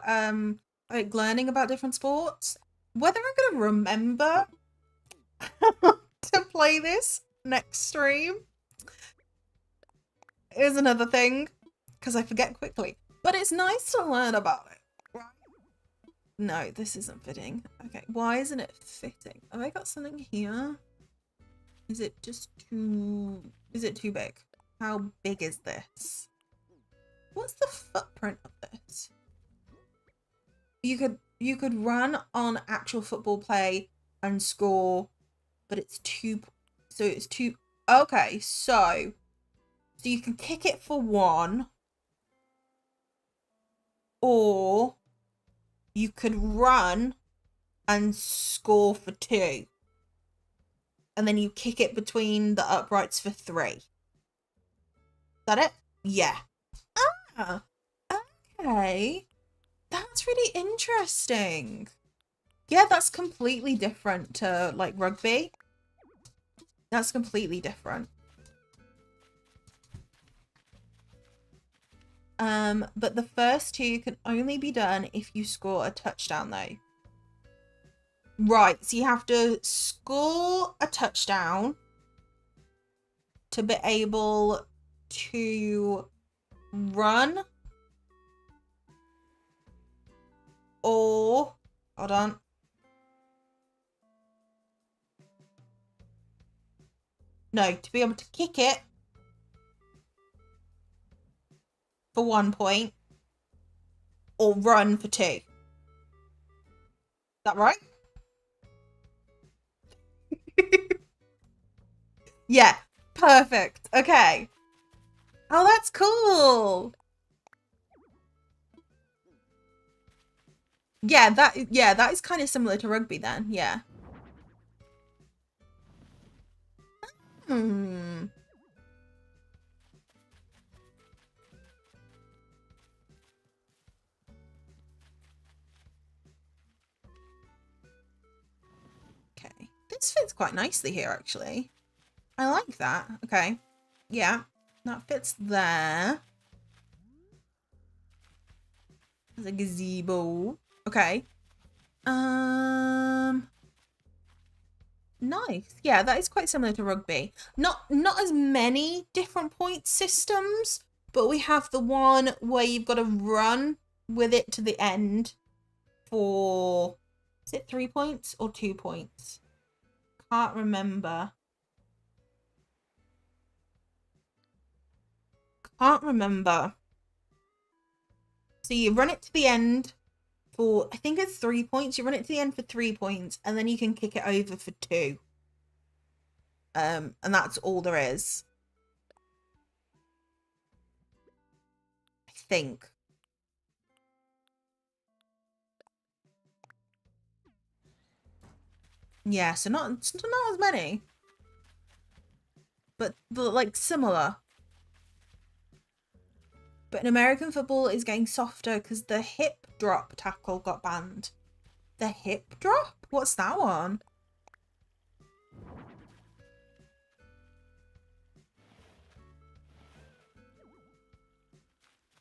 like learning about different sports. Whether I'm gonna remember to play this next stream is another thing, because I forget quickly. But it's nice to learn about it. Right? No, this isn't fitting. Okay, why isn't it fitting? Have I got something here? Is it too big? How big is this? What's the footprint of this? You could run on actual football play and score, but it's two. Okay, so you can kick it for 1, or you could run and score for 2, and then you kick it between the uprights for 3. Is that it? Yeah. Ah, okay. That's really interesting. Yeah, that's completely different to like rugby. That's completely different. But the first 2 can only be done if you score a touchdown though. Right, so you have to score a touchdown to be able to run, or hold on. No, to be able to kick it for 1 point, or run for 2. Is that right? Yeah, perfect. Okay. Oh, that's cool. Yeah, that is kind of similar to rugby then. Yeah. Hmm. Okay. This fits quite nicely here, actually. I like that. Okay. Yeah, that fits there. There's a gazebo. Okay. Nice. Yeah, that is quite similar to rugby. Not as many different point systems, but we have the one where you've got to run with it to the end for, is it 3 points or 2 points? Can't remember. Can't remember. So you run it to the end for, I think it's 3 points. You run it to the end for 3 points, and then you can kick it over for 2. And that's all there is. I think. Yeah, so not as many. But like similar. But in American football is getting softer because the hip drop tackle got banned. The hip drop? What's that one?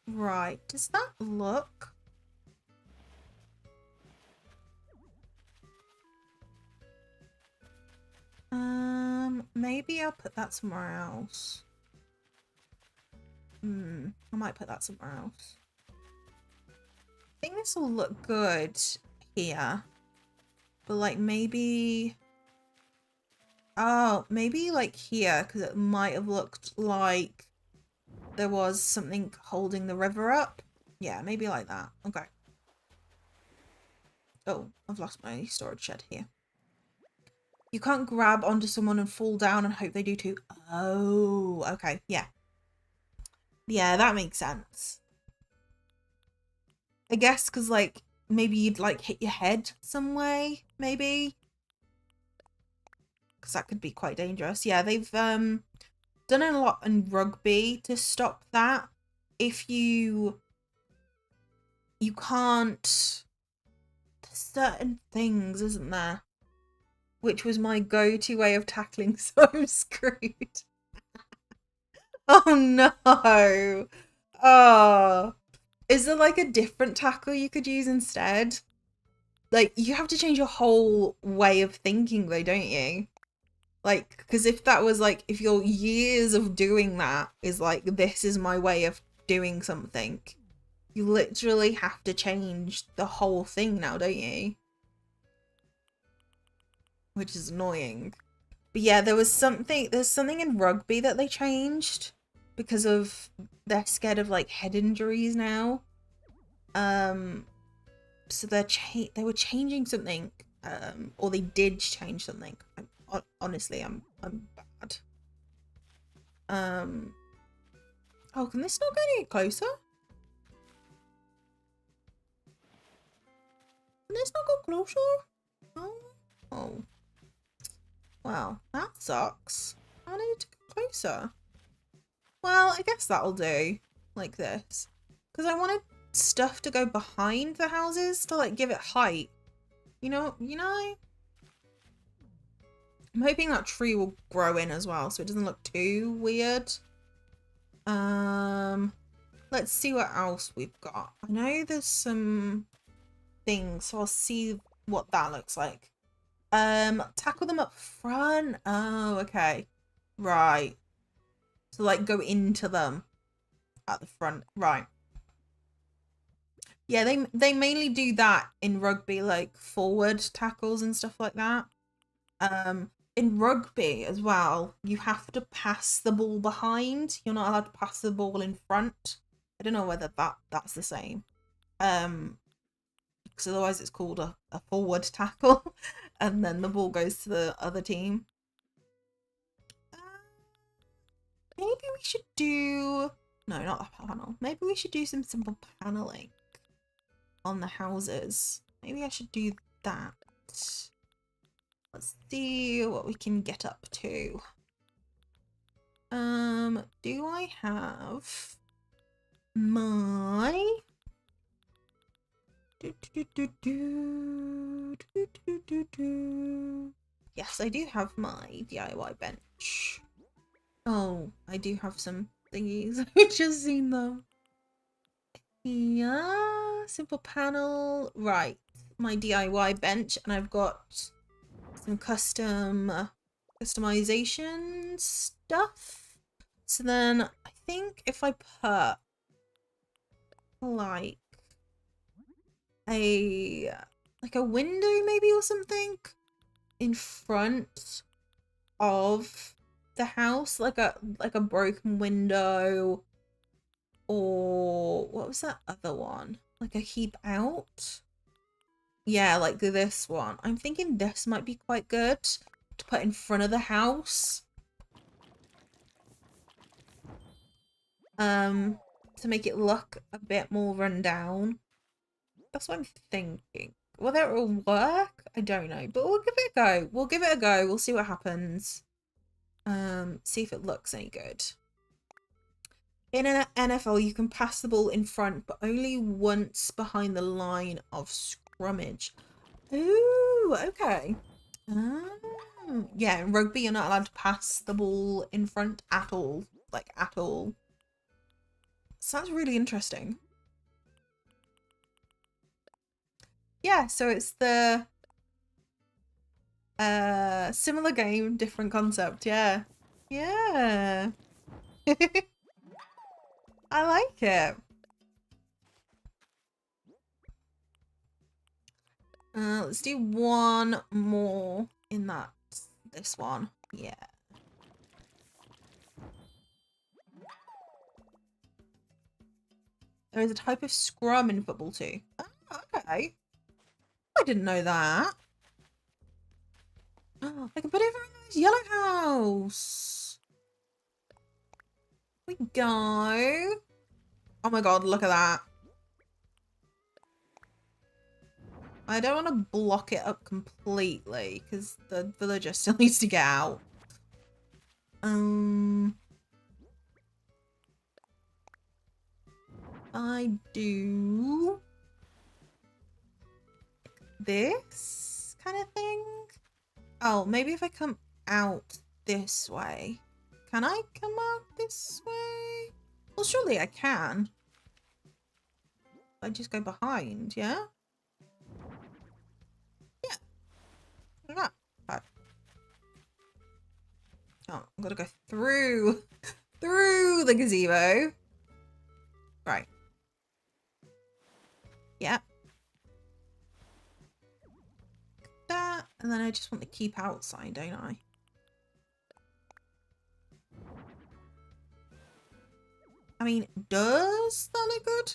Right, does that look? Maybe I'll put that somewhere else. I might put that somewhere else. I think this will look good here. But like maybe... Oh, maybe like here, because it might have looked like there was something holding the river up. Yeah, maybe like that. Okay. Oh, I've lost my storage shed here. You can't grab onto someone and fall down and hope they do too. Oh, okay. Yeah. Yeah, that makes sense. I guess because, like, maybe you'd, like, hit your head some way, maybe. Because that could be quite dangerous. Yeah, they've done a lot in rugby to stop that. If you can't, there's certain things, isn't there? Which was my go-to way of tackling, so I'm screwed. Oh no. Oh. Is there like a different tackle you could use instead? Like, you have to change your whole way of thinking though, don't you? Like, because if that was like, if your years of doing that is like, this is my way of doing something, you literally have to change the whole thing now, don't you? Which is annoying. But yeah, there's something in rugby that they changed because of, they're scared of like head injuries now. So they were changing something, or they did change something. Honestly, I'm bad. Oh, can this not go any closer? Can this not go closer? Oh. Wow, that sucks. I need to go closer. Well, I guess that'll do, like this. Because I wanted stuff to go behind the houses to, like, give it height. You know? I'm hoping that tree will grow in as well, so it doesn't look too weird. Let's see what else we've got. I know there's some things, so I'll see what that looks like. Tackle them up front. Oh, okay. Right. So, like, go into them at the front. Right. Yeah, they mainly do that in rugby, like forward tackles and stuff like that. In rugby as well, you have to pass the ball behind. You're not allowed to pass the ball in front. I don't know whether that's the same. Because otherwise it's called a forward tackle, and then the ball goes to the other team. Maybe we should do... No, not that panel. Maybe we should do some simple paneling on the houses. Maybe I should do that. Let's see what we can get up to. Do I have my... Yes, I do have my DIY bench. Oh, I do have some thingies. I've just seen them. Yeah, simple panel. Right, my DIY bench, and I've got some customization stuff. So then I think if I put like a window maybe or something in front of the house, like a broken window, or what was that other one? Like a keep out? Yeah, like this one. I'm thinking this might be quite good to put in front of the house. To make it look a bit more run down. That's what I'm thinking. Whether it will work, I don't know. But we'll give it a go. We'll give it a go. We'll see what happens. See if it looks any good. In an NFL, you can pass the ball in front, but only once behind the line of scrimmage. Ooh, okay. Yeah, in rugby, you're not allowed to pass the ball in front at all. Like, at all. Sounds really interesting. Yeah, so it's the similar game, different concept. Yeah. Yeah. I like it. Let's do one more in this one. Yeah. There is a type of scrum in football too. Oh, okay. I didn't know that. Oh, I can put it in this yellow house. we go. Oh my god, look at that. I don't want to block it up completely because the villager still needs to get out. I do this kind of thing. Oh, maybe if I come out this way. Can I come out this way? Well, surely I can. I just go behind, yeah? Yeah. Look at that. Oh, I'm gonna go through the gazebo. Right. Yeah. That, and then I just want to keep outside, don't I? I mean, does that look good?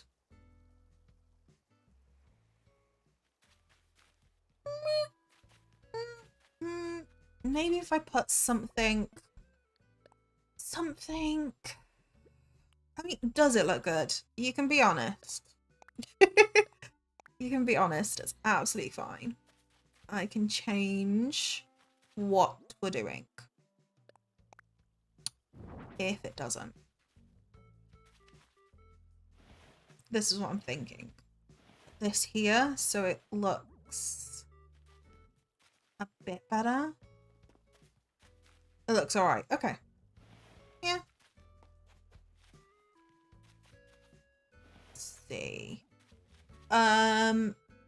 Maybe if I put something. I mean, does it look good? You can be honest. You can be honest. It's absolutely fine. I can change what we're doing. If it doesn't. This is what I'm thinking. This here, so it looks a bit better. It looks alright. Okay. Yeah. Let's see.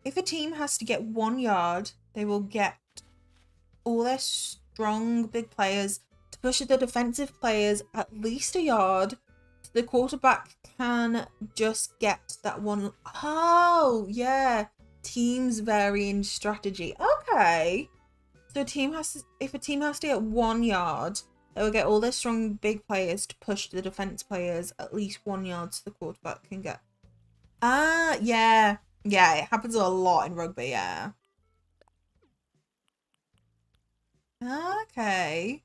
If a team has to get 1 yard, they will get all their strong big players to push the defensive players at least a yard. The quarterback can just get that one. Oh, yeah. Teams vary in strategy. Okay. So if a team has to get 1 yard, they will get all their strong big players to push the defense players at least 1 yard so the quarterback can get. Ah, yeah. Yeah, it happens a lot in rugby, yeah. Okay.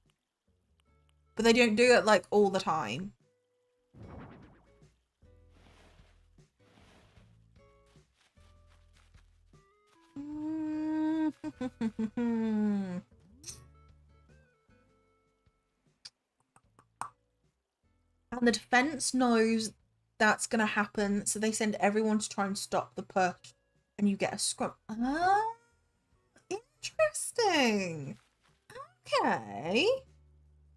But they don't do it like all the time. And the defense knows that's going to happen, so they send everyone to try and stop the push, and you get a scrum. Ah, interesting. Okay.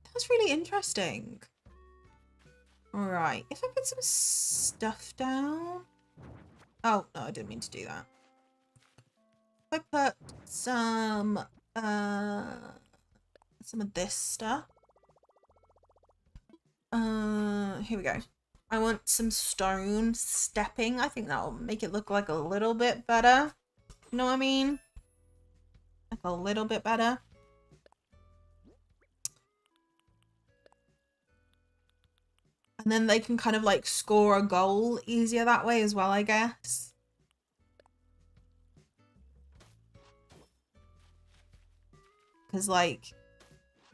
That's really interesting. Alright, if I put some stuff down. Oh, no, I didn't mean to do that. If I put some of this stuff. Here we go. I want some stone stepping. I think that'll make it look like a little bit better. You know what I mean? Like a little bit better. And then they can kind of like score a goal easier that way as well, I guess. Because like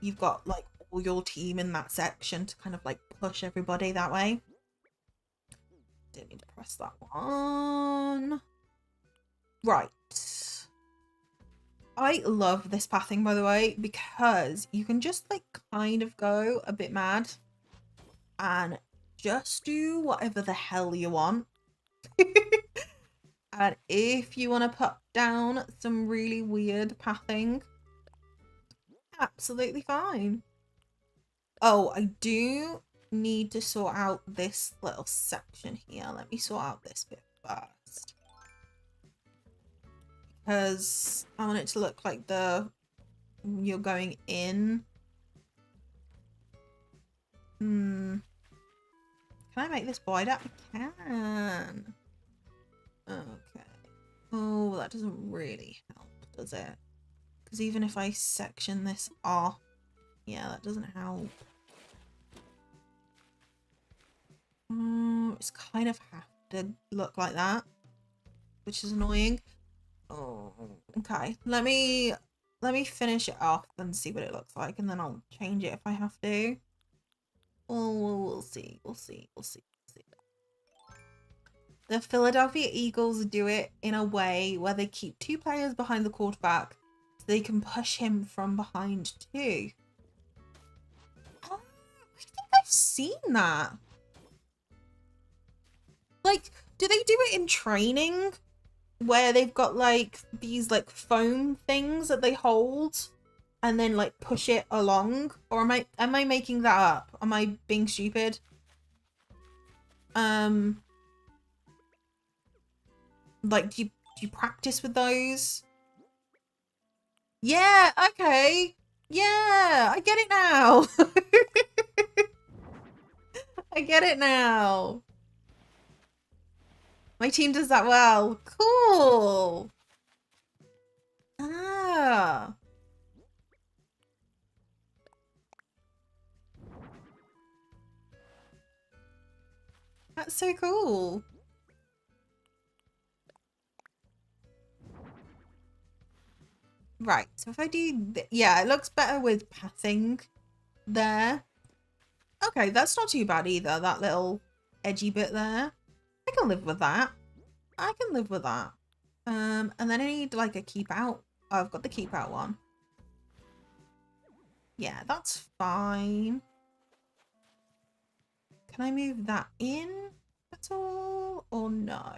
you've got like all your team in that section to kind of like push everybody that way. Didn't need to press that one. Right. I love this pathing, by the way, because you can just like kind of go a bit mad and just do whatever the hell you want. And if you want to put down some really weird pathing, absolutely fine. Oh, I do need to sort out this little section here. Let me sort out this bit first. Because I want it to look like you're going in. Can I make this wider? I can. Okay. Oh, that doesn't really help, does it? Because even if I section this off, yeah, that doesn't help. It's kind of have to look like that, which is annoying. Oh, okay. Let me finish it off and see what it looks like, and then I'll change it if I have to. Oh, we'll see. We'll see. We'll see. We'll see. The Philadelphia Eagles do it in a way where they keep 2 players behind the quarterback so they can push him from behind too. Oh, I think I've seen that. Like, do they do it in training where they've got like these like foam things that they hold and then like push it along? Or am I making that up? Am I being stupid? Like, do you practice with those? Yeah, okay. Yeah, I get it now. I get it now. My team does that well. Cool. Ah. That's so cool. Right, so if I do... yeah, it looks better with pathing there. Okay, that's not too bad either, that little edgy bit there. I can live with that. I can live with that. And then I need like a keep out. Oh, I've got the keep out one. Yeah, that's fine. Can I move that in at all or no?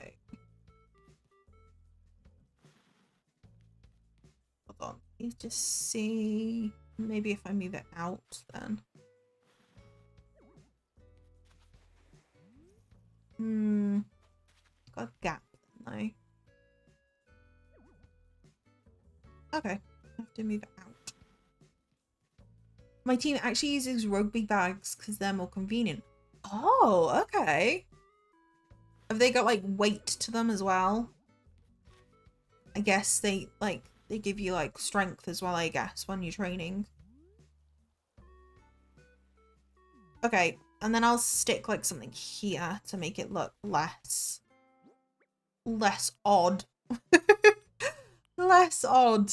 Hold on. Let's just see. Maybe if I move it out then. Got a gap though. Okay. I have to move it out. My team actually uses rugby bags because they're more convenient. Oh, okay. Have they got like weight to them as well? I guess they give you like strength as well, I guess, when you're training. Okay, and then I'll stick like something here to make it look less odd. Less odd.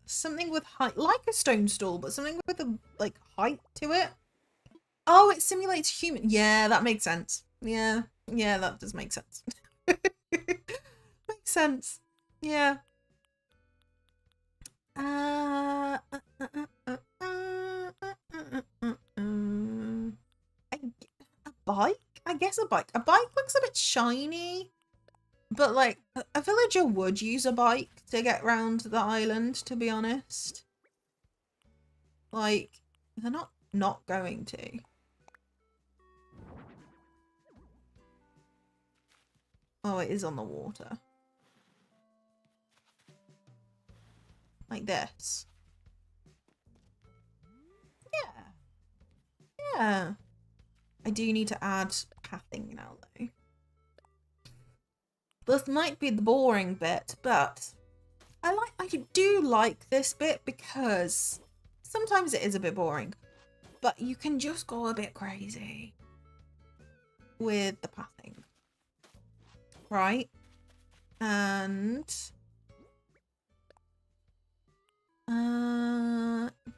Something with height, like a stone stool, but something with a like height to it. Oh, it simulates human. Yeah, that makes sense. Yeah, that does make sense. Makes sense. Yeah. A bike? I guess a bike. A bike looks a bit shiny, but like a villager would use a bike to get around the island, to be honest. Like, they're not going to. Oh, it is on the water. Like this. Yeah. Yeah. I do need to add pathing now, though. This might be the boring bit, but I do like this bit because sometimes it is a bit boring, but you can just go a bit crazy with the pathing. Right? And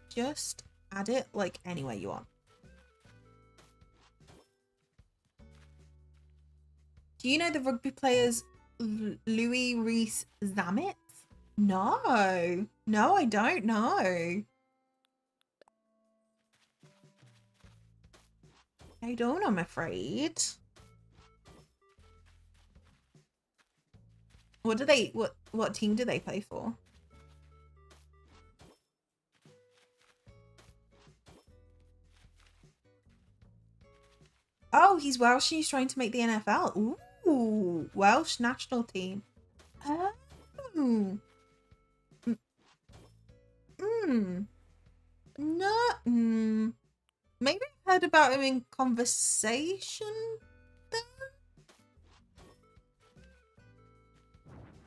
just add it like anywhere you want. Do you know the rugby players Louis Rees Zammit? No, I don't know. I don't, I'm afraid. What do they, what team do they play for? Oh, he's Welsh and he's trying to make the NFL. Ooh, Welsh national team. Oh. No. Maybe I heard about him in conversation then?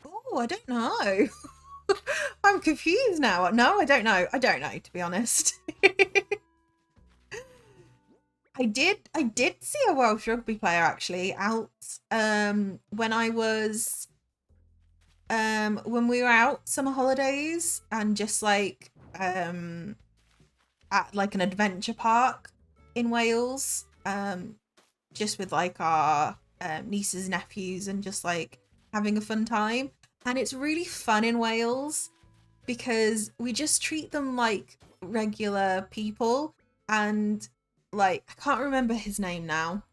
Oh, I don't know. I'm confused now. No, I don't know. I don't know, to be honest. I did see a Welsh rugby player actually out when I was when we were out summer holidays and just like at like an adventure park in Wales, just with like our nieces and nephews and just like having a fun time. And it's really fun in Wales because we just treat them like regular people. And like, I can't remember his name now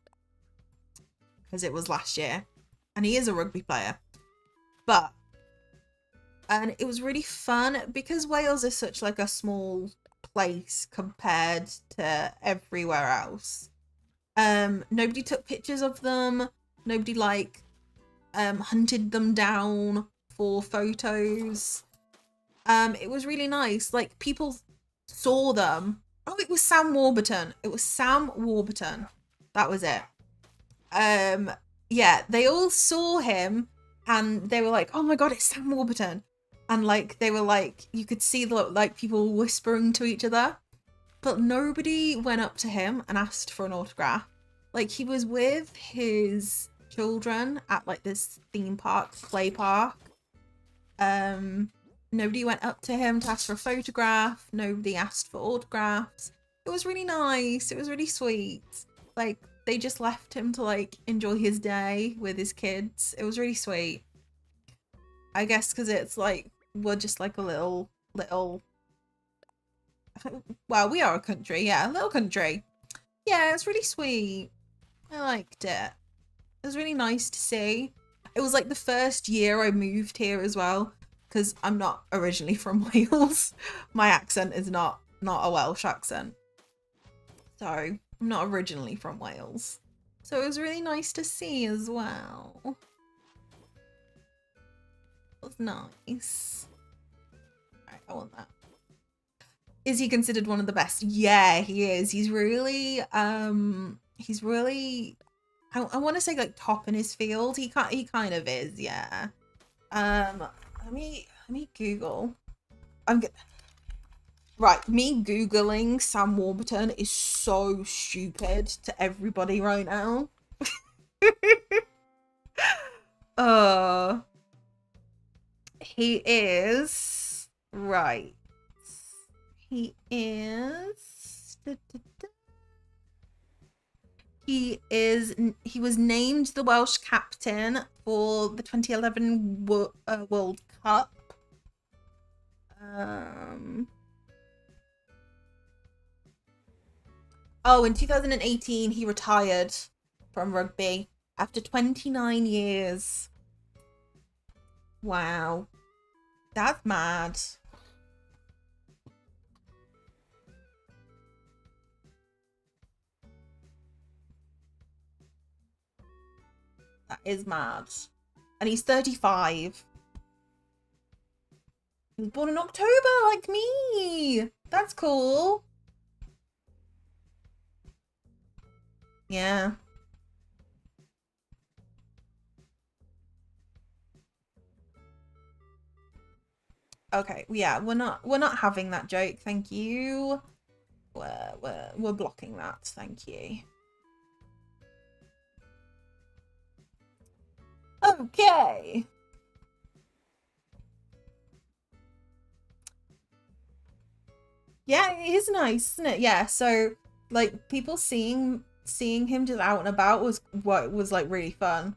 because it was last year and he is a rugby player, but and it was really fun because Wales is such like a small place compared to everywhere else. Nobody took pictures of them. Nobody like hunted them down for photos. It was really nice. Like people saw them. Oh, it was Sam Warburton. It was Sam Warburton. That was it. Yeah, they all saw him and they were like, "Oh my god, it's Sam Warburton." And like they were like, you could see the like people whispering to each other, but nobody went up to him and asked for an autograph. Like he was with his children at like this theme park, play park. Nobody went up to him to ask for a photograph. Nobody asked for autographs. It was really nice. It was really sweet. Like they just left him to like enjoy his day with his kids. It was really sweet. I guess because it's like we're just like a little well, we are a country, yeah, a little country. Yeah, it's really sweet. I liked it. It was really nice to see. It was like the first year I moved here as well, because I'm not originally from Wales. My accent is not a Welsh accent. So I'm not originally from Wales. So it was really nice to see as well. It was nice. Alright, I want that. Is he considered one of the best? Yeah, he is. He's really I want to say like top in his field. He kind of is, yeah. Let me Google. Right, me Googling Sam Warburton is so stupid to everybody right now. He is right. He is. He was named the Welsh captain for the 2011 World Cup. Oh, in 2018 he retired from rugby after 29 years. Wow. That's mad. That is mad. And he's 35. He was born in October, like me. That's cool. Yeah. Okay, yeah, we're not having that joke, thank you. We're blocking that, thank you. Okay. Yeah, it is nice, isn't it? Yeah, so like people seeing him just out and about was what was like really fun.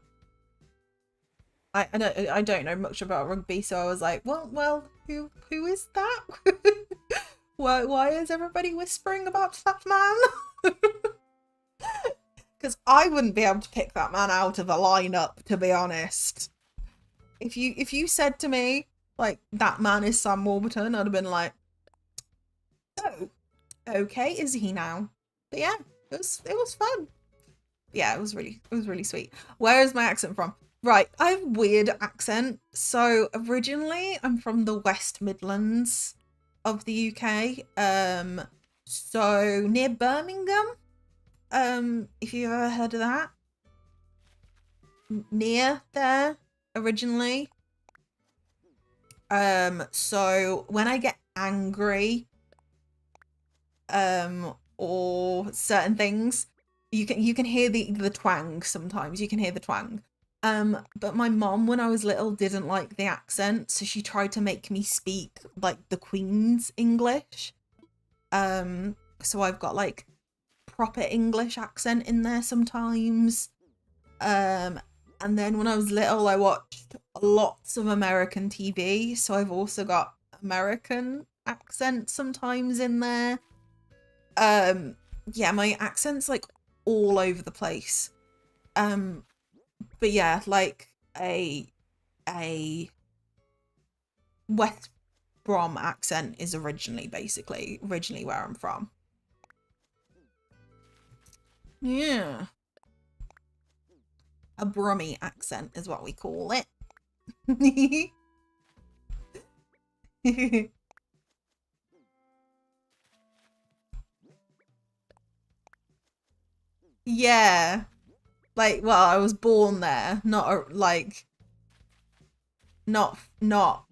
I don't know much about rugby, so I was like, well, who is that? Why is everybody whispering about that man? Because I wouldn't be able to pick that man out of a lineup, to be honest. If you said to me like that man is Sam Warburton, I'd have been like, oh, okay, is he now? But yeah, it was fun. Yeah, it was really sweet. Where is my accent from? Right, I have weird accent. So originally I'm from the West Midlands of the UK. So near Birmingham. If you've ever heard of that. Near there originally. So when I get angry, or certain things, you can hear the twang sometimes. You can hear the twang. But my mom, when I was little, didn't like the accent, so she tried to make me speak like the Queen's English. So I've got like proper English accent in there sometimes. And then when I was little, I watched lots of American TV, so I've also got American accent sometimes in there. Yeah, my accent's like all over the place. But yeah, like a West Brom accent is originally where I'm from. Yeah. A Brummy accent is what we call it. Yeah. Like, well, I was born there, not,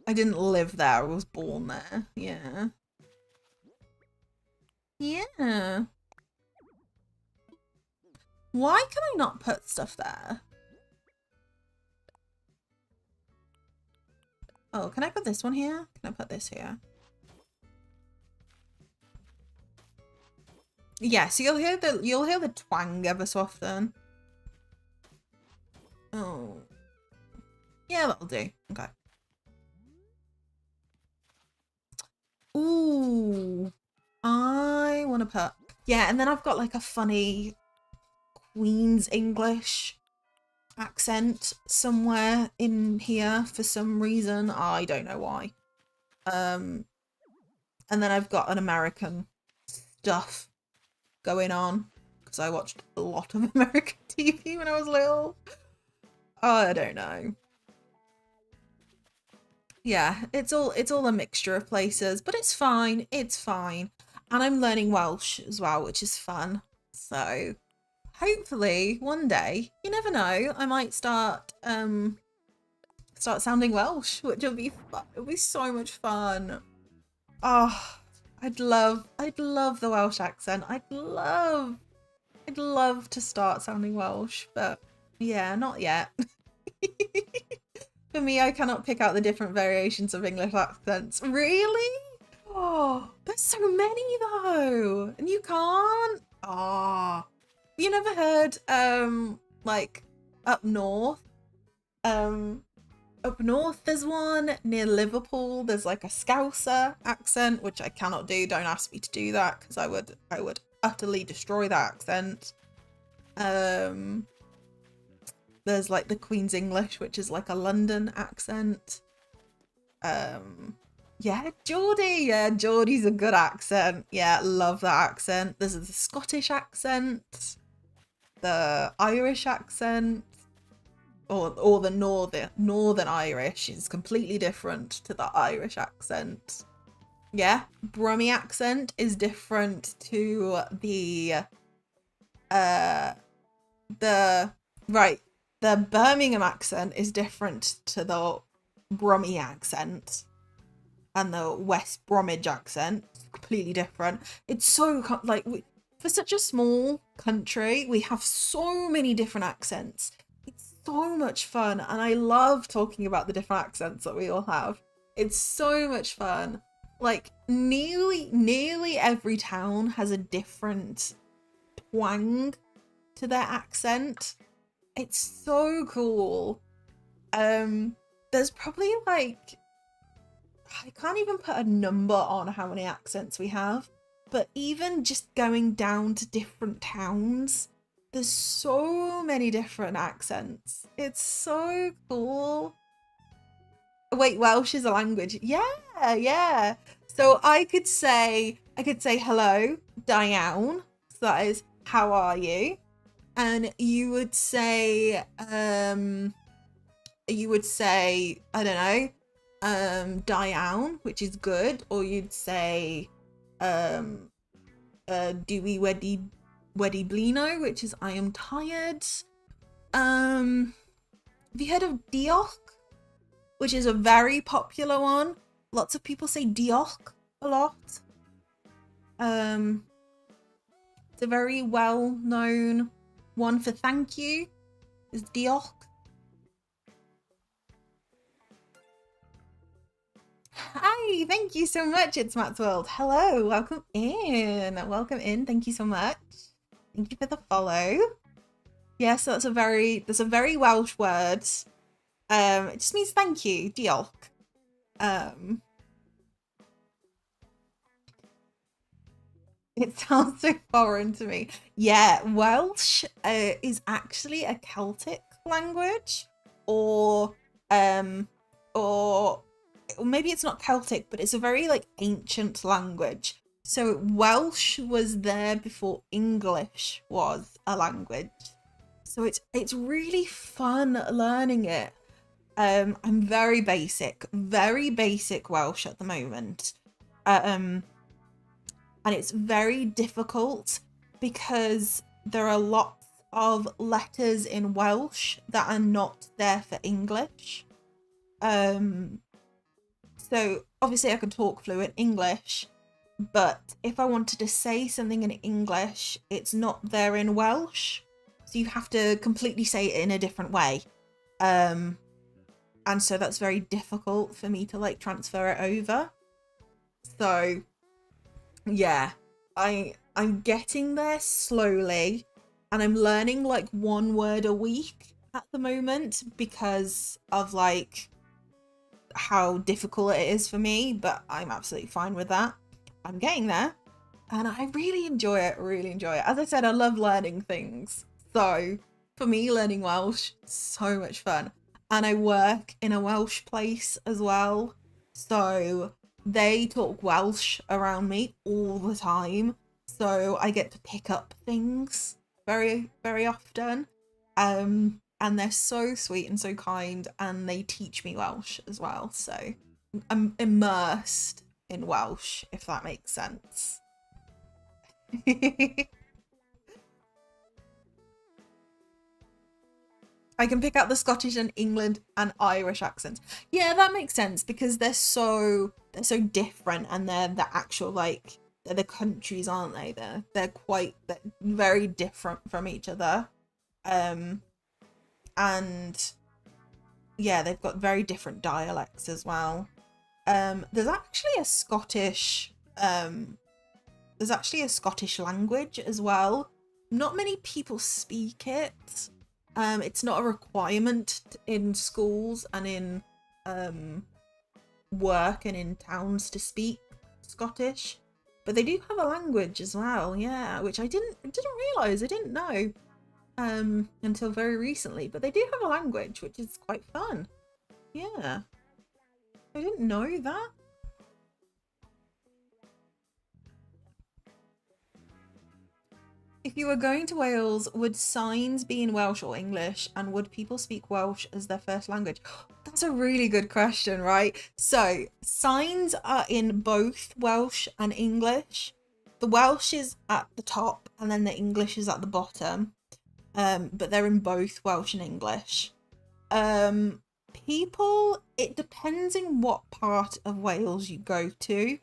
I didn't live there, I was born there. Yeah. Yeah. Why can I not put stuff there? Oh, can I put this one here? Can I put this here? Yeah, so you'll hear the twang ever so often. Oh. Yeah, that'll do. Okay. Ooh. I want to put... Yeah, and then I've got like a funny Queen's English accent somewhere in here for some reason. I don't know why. And then I've got an American stuff going on because I watched a lot of American TV when I was little. I don't know. Yeah, it's all a mixture of places, but it's fine. It's fine. And I'm learning Welsh as well, which is fun. So hopefully one day, you never know, I might start sounding Welsh, which will be fun. It'll be so much fun. Oh, I'd love the Welsh accent. I'd love to start sounding Welsh, but yeah, not yet. For me, I cannot pick out the different variations of English accents. Really? Oh, there's so many though, and you can't. Ah, you never heard like up north? Up north there's one near Liverpool. There's like a Scouser accent, which I cannot do. Don't ask me to do that because I would utterly destroy that accent. There's like the Queen's English, which is like a London accent. Yeah, Geordie. Yeah, Geordie's a good accent. Yeah, love that accent. There's the Scottish accent, the Irish accent, or the Northern Irish is completely different to the Irish accent. Yeah, Brummy accent is different to the Birmingham accent is different to the Brummy accent, and the West Bromwich accent is completely different. It's so like for such a small country, we have so many different accents. It's so much fun, and I love talking about the different accents that we all have. It's so much fun. Like nearly every town has a different twang to their accent. It's so cool. There's probably like, I can't even put a number on how many accents we have, but even just going down to different towns, there's so many different accents. It's so cool. Wait, Welsh is a language. Yeah, yeah. So I could say hello, Diane. So that is, how are you? And you would say, I don't know, Diane, which is good, or you'd say, Dewey Weddy Blino, which is I am tired. Have you heard of Diolch, which is a very popular one? Lots of people say Diolch a lot. It's a very well known one for thank you is Diolch. Hi, thank you so much. It's Matt's World. Hello, welcome in. Welcome in. Thank you so much. Thank you for the follow. Yes, that's a very Welsh word. It just means thank you, diolch. It sounds so foreign to me. Yeah, Welsh is actually a Celtic language, or um, or maybe it's not Celtic, but it's a very like ancient language. So Welsh was there before English was a language. So it's really fun learning it. I'm very basic Welsh at the moment. Um, and it's very difficult because there are lots of letters in Welsh that are not there for English. So obviously I can talk fluent English, but if I wanted to say something in English, it's not there in Welsh. So you have to completely say it in a different way. And so that's very difficult for me to like transfer it over. So yeah, I'm getting there slowly, and I'm learning like one word a week at the moment because of like how difficult it is for me, but I'm absolutely fine with that. I'm getting there and I really enjoy it, really enjoy it. As I said, I love learning things. So for me, learning Welsh, so much fun. And I work in a Welsh place as well. So they talk Welsh around me all the time. So I get to pick up things very, very often. And they're so sweet and so kind, and they teach me Welsh as well. So I'm immersed in Welsh, if that makes sense. I can pick out the Scottish and England and Irish accents. Yeah, that makes sense because they're so different, and they're the actual like they're the countries, aren't they? They're very different from each other. Um and yeah, they've got very different dialects as well. There's actually a Scottish language as well. Not many people speak it. It's not a requirement in schools and in work and in towns to speak Scottish, but they do have a language as well. Yeah, which I didn't realize. I didn't know until very recently. But they do have a language, which is quite fun. Yeah, I didn't know that. If you were going to Wales, would signs be in Welsh or English? And would people speak Welsh as their first language? That's a really good question, right? So, signs are in both Welsh and English. The Welsh is at the top and then the English is at the bottom. But they're in both Welsh and English. People, it depends in what part of Wales you go to.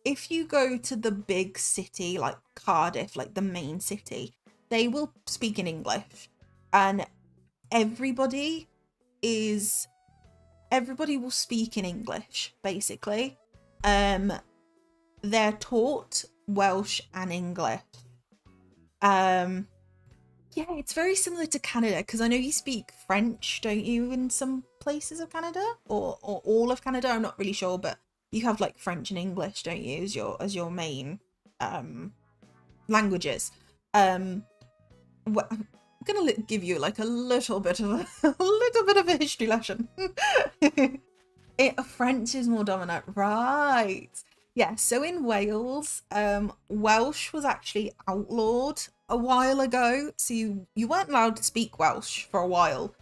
If you go to the big city like Cardiff, like the main city, they will speak in English, and everybody is everybody will speak in English basically. They're taught Welsh and English. Yeah, it's very similar to Canada because I know you speak French, don't you, in some places of Canada, or all of Canada. I'm not really sure, but you have like French and English, don't you, as your main languages. I'm gonna give you like a little bit of a history lesson. French is more dominant, right? Yeah, so in Wales, Welsh was actually outlawed a while ago, so you weren't allowed to speak Welsh for a while.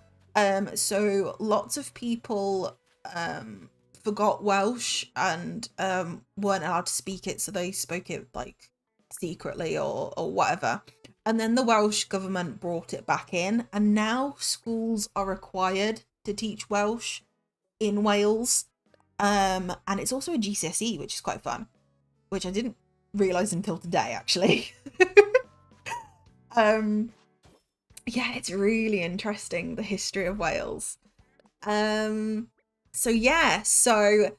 So lots of people forgot Welsh and weren't allowed to speak it, so they spoke it like secretly or whatever. And then the Welsh government brought it back in, and now schools are required to teach Welsh in Wales. And it's also a GCSE, which is quite fun, which I didn't realise until today, actually. Yeah, it's really interesting, the history of Wales. So yeah, so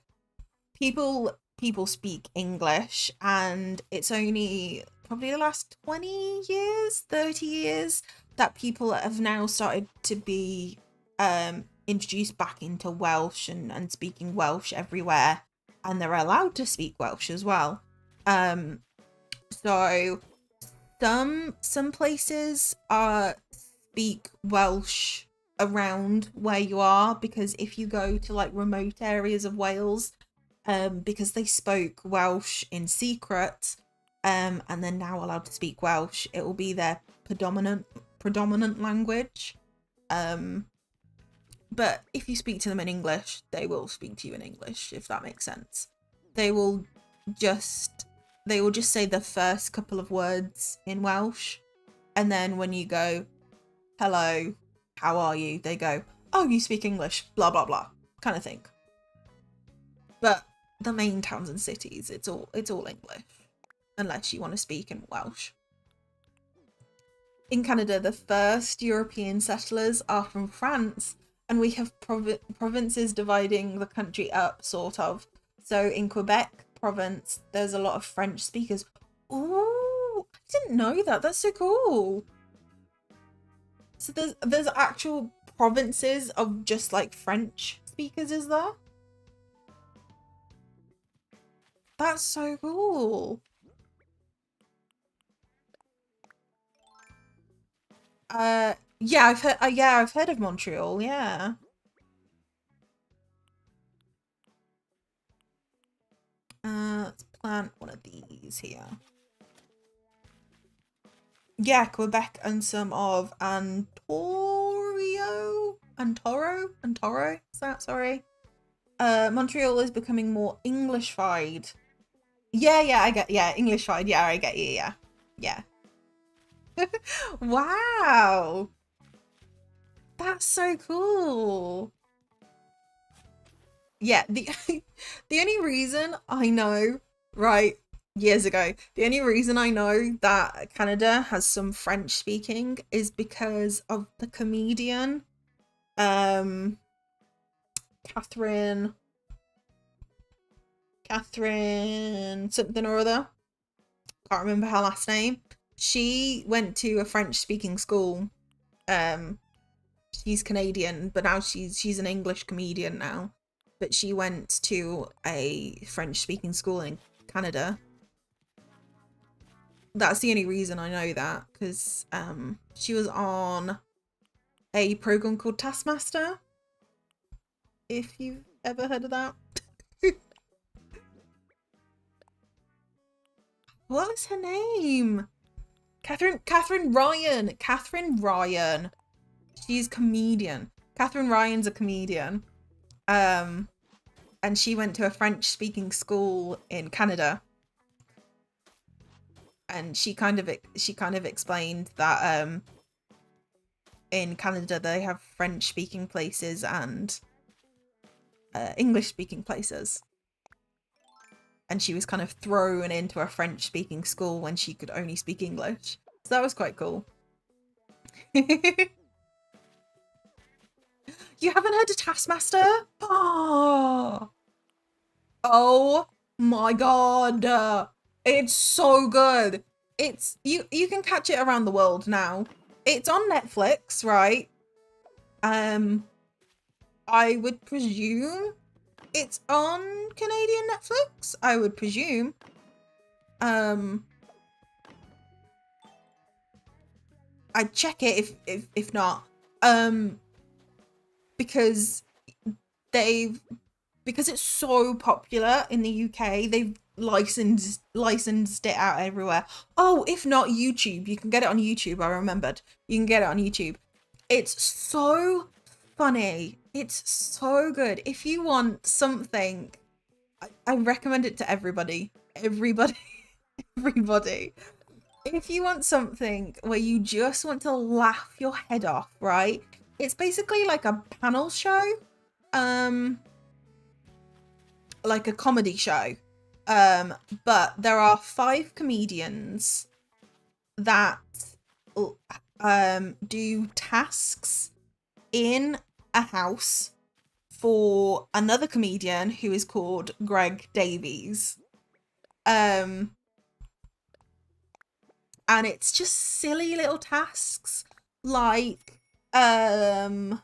people speak English, and it's only probably the last 20 years, 30 years that people have now started to be introduced back into Welsh and speaking Welsh everywhere, and they're allowed to speak Welsh as well. So some places speak Welsh around where you are, because if you go to like remote areas of Wales, because they spoke Welsh in secret, and they're now allowed to speak Welsh, it will be their predominant language. But if you speak to them in English, they will speak to you in English, if that makes sense. They will just say the first couple of words in Welsh, and then when you go, hello, how are you, they go, oh, you speak English, blah blah blah, kind of thing. But the main towns and cities, it's all English, unless you want to speak in Welsh. In Canada, the first European settlers are from France, and we have provinces dividing the country up, sort of. So in Quebec province, there's a lot of French speakers. Ooh, I didn't know that. That's so cool. So there's actual provinces of just like French speakers, is there? That's so cool. Yeah, I've heard of Montreal, yeah. Let's plant one of these here. Yeah, Quebec and some of Antoro, is that, sorry. Montreal is becoming more English-fied. Yeah, I get, yeah, English-fied, yeah, I get you, yeah. Yeah. Wow. That's so cool. Yeah, the the only reason I know, right, years ago, the only reason I know that Canada has some French speaking is because of the comedian um Catherine something or other. Can't remember her last name. She went to a French speaking school. She's Canadian, but now she's an English comedian now. But she went to a French speaking school in Canada. That's the only reason I know that, because she was on a program called Taskmaster, if you've ever heard of that. What is her name? Catherine Ryan. She's comedian. Catherine Ryan's a comedian. And she went to a French speaking school in Canada. And she kind of explained that in Canada they have French speaking places and English speaking places. And she was kind of thrown into a French speaking school when she could only speak English. So that was quite cool. You haven't heard of Taskmaster? Oh, oh my god. It's so good. It's you can catch it around the world now. It's on Netflix, right? I would presume it's on Canadian Netflix, I would presume. I'd check it if not. Because it's so popular in the UK, they've licensed it out everywhere. Oh, if not YouTube, you can get it on YouTube. I remembered. You can get it on YouTube. It's so funny. It's so good. If you want something, I recommend it to everybody. Everybody. If you want something where you just want to laugh your head off, right? It's basically like a panel show. Like a comedy show. But there are 5 comedians that do tasks in a house for another comedian who is called Greg Davies. And it's just silly little tasks like, it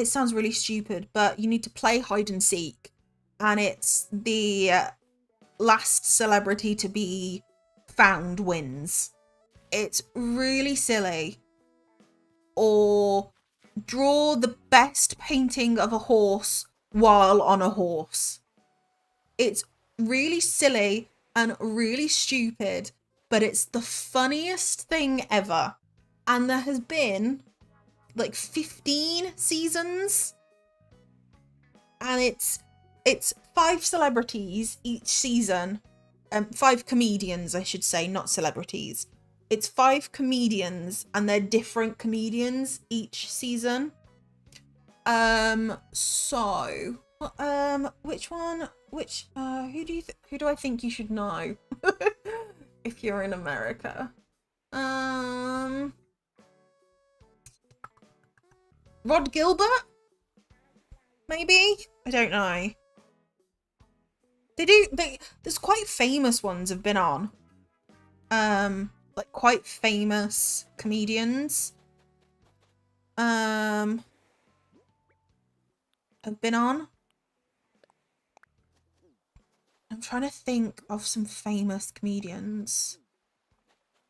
sounds really stupid, but you need to play hide and seek, and it's the last celebrity to be found wins. It's really silly. Or draw the best painting of a horse while on a horse. It's really silly and really stupid, but it's the funniest thing ever. And there has been like 15 seasons, and it's 5 celebrities each season. 5 comedians, I should say, not celebrities. It's 5 comedians, and they're different comedians each season. So, which one? Who do I think you should know if you're in America? Rod Gilbert? Maybe? I don't know. There's quite famous ones have been on. Like quite famous comedians. Have been on. I'm trying to think of some famous comedians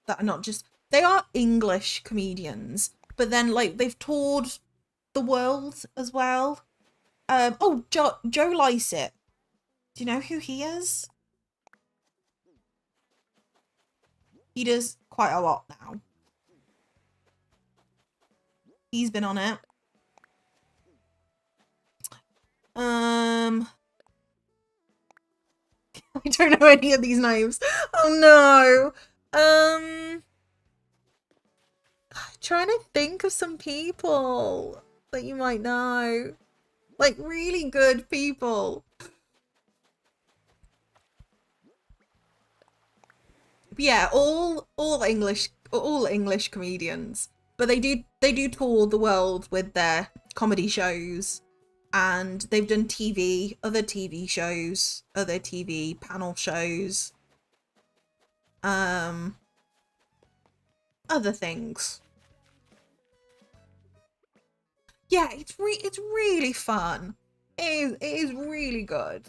that are not just, they are English comedians, but then like they've toured the world as well. Oh, Joe Lycett. Do you know who he is? He does quite a lot now. He's been on it. I don't know any of these names. Oh no. I'm trying to think of some people that you might know. Like really good people. But yeah, all English comedians. But they do tour the world with their comedy shows, and they've done other TV shows, other TV panel shows, other things. Yeah, it's really fun. It is really good.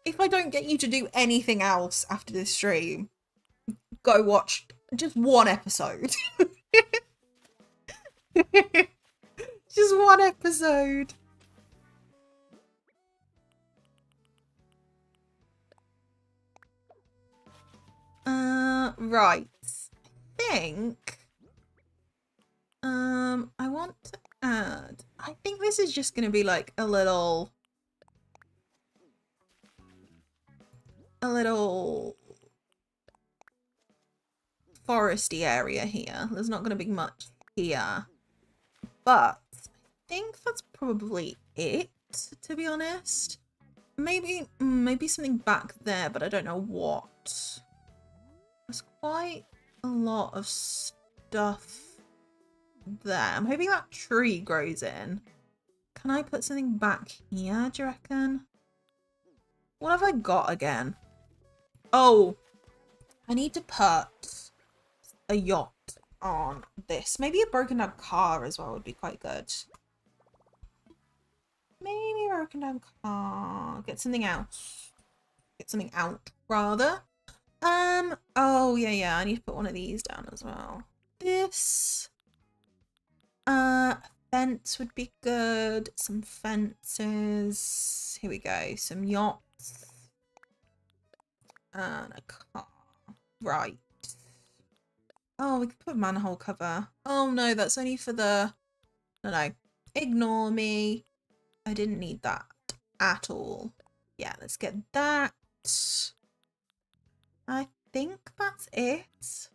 If I don't get you to do anything else after this stream, go watch just one episode. Just one episode. Right. I think I want to add, I think this is just gonna be like a little foresty area here. There's not gonna be much here, but I think that's probably it, to be honest. Maybe something back there, but I don't know what. There's quite a lot of stuff there. I'm hoping that tree grows in. Can I put something back here, do you reckon? What have I got again? Oh, I need to put a yacht on this. Maybe a broken down car as well would be quite good. Maybe a broken down car. Get something else. Get something out, rather. Oh, yeah, I need to put one of these down as well. This. Fence would be good. Some fences. Here we go. Some yachts. And a car. Right. Oh, we could put a manhole cover. Oh no, that's only for the... No. Ignore me. I didn't need that at all. Yeah, let's get that. I think that's it.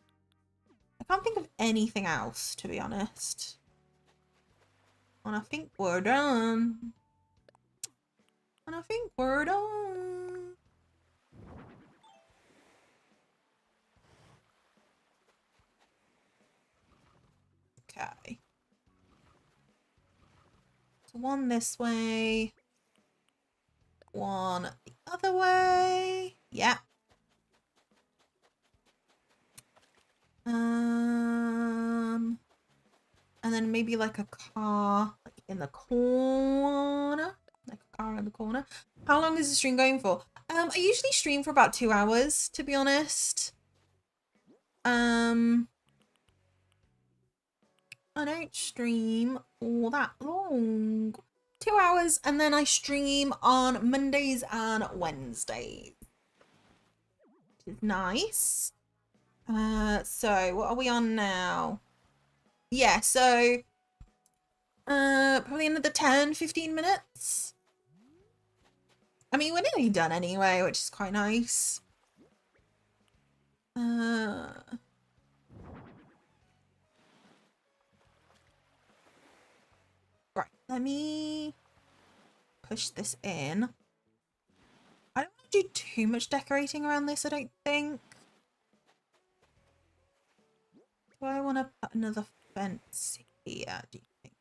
I can't think of anything else, to be honest. And I think we're done. Okay. So one this way. One the other way. Yeah. And then maybe like a car like in the corner. Like a car in the corner. How long is the stream going for? I usually stream for about 2 hours, to be honest. I don't stream all that long. 2 hours, and then I stream on Mondays and Wednesdays. Which is nice. So what are we on now? Yeah, so probably another 10-15 minutes. I mean, we're nearly done anyway, which is quite nice. Right, let me push this in. I don't want to do too much decorating around this, I don't think. Do I want to put another fence here, do you think?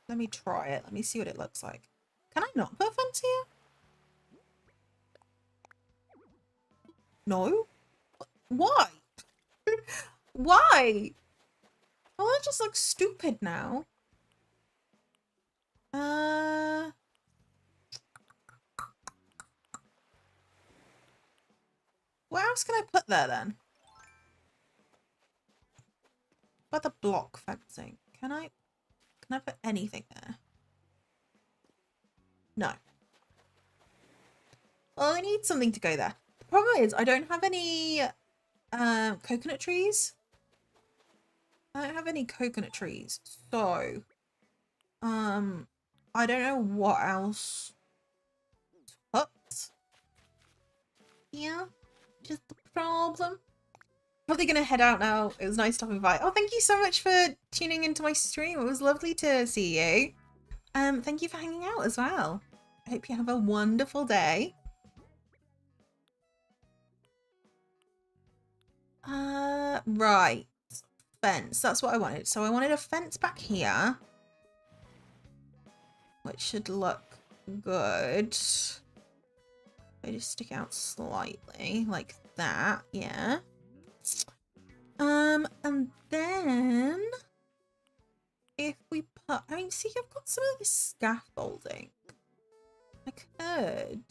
Let me try it. Let me see what it looks like. Can I not put a fence here? No? Why? Why? Well, that just looks stupid now. What else can I put there then? What about the block fencing? Can I put anything there? No. Well, I need something to go there. The problem is I don't have any coconut trees. I don't have any coconut trees, so I don't know what else to put. Yeah, just the problem. Probably gonna head out now. It was nice stopping by. Oh, thank you so much for tuning into my stream. It was lovely to see you. Thank you for hanging out as well. I hope you have a wonderful day. Right. Fence. That's what I wanted. So I wanted a fence back here, which should look good. I just stick out slightly like that. Yeah. And then if we put, I mean, see, I've got some of this scaffolding. I could.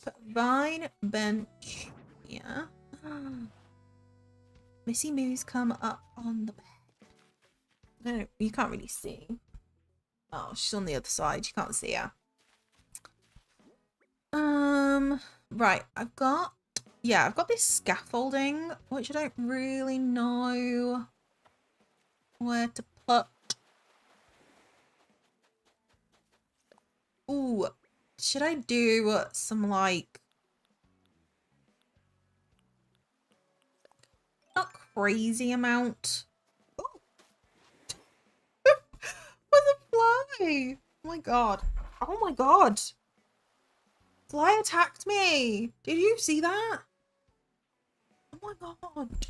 Put a vine bench here. Missy Moo's come up on the bed. No, you can't really see. Oh, she's on the other side. You can't see her. Right, I've got this scaffolding, which I don't really know where to put. Ooh, should I do some like, not crazy amount? Oh, what's a fly? Oh my god. Oh my god. Fly attacked me. Did you see that? Oh my god.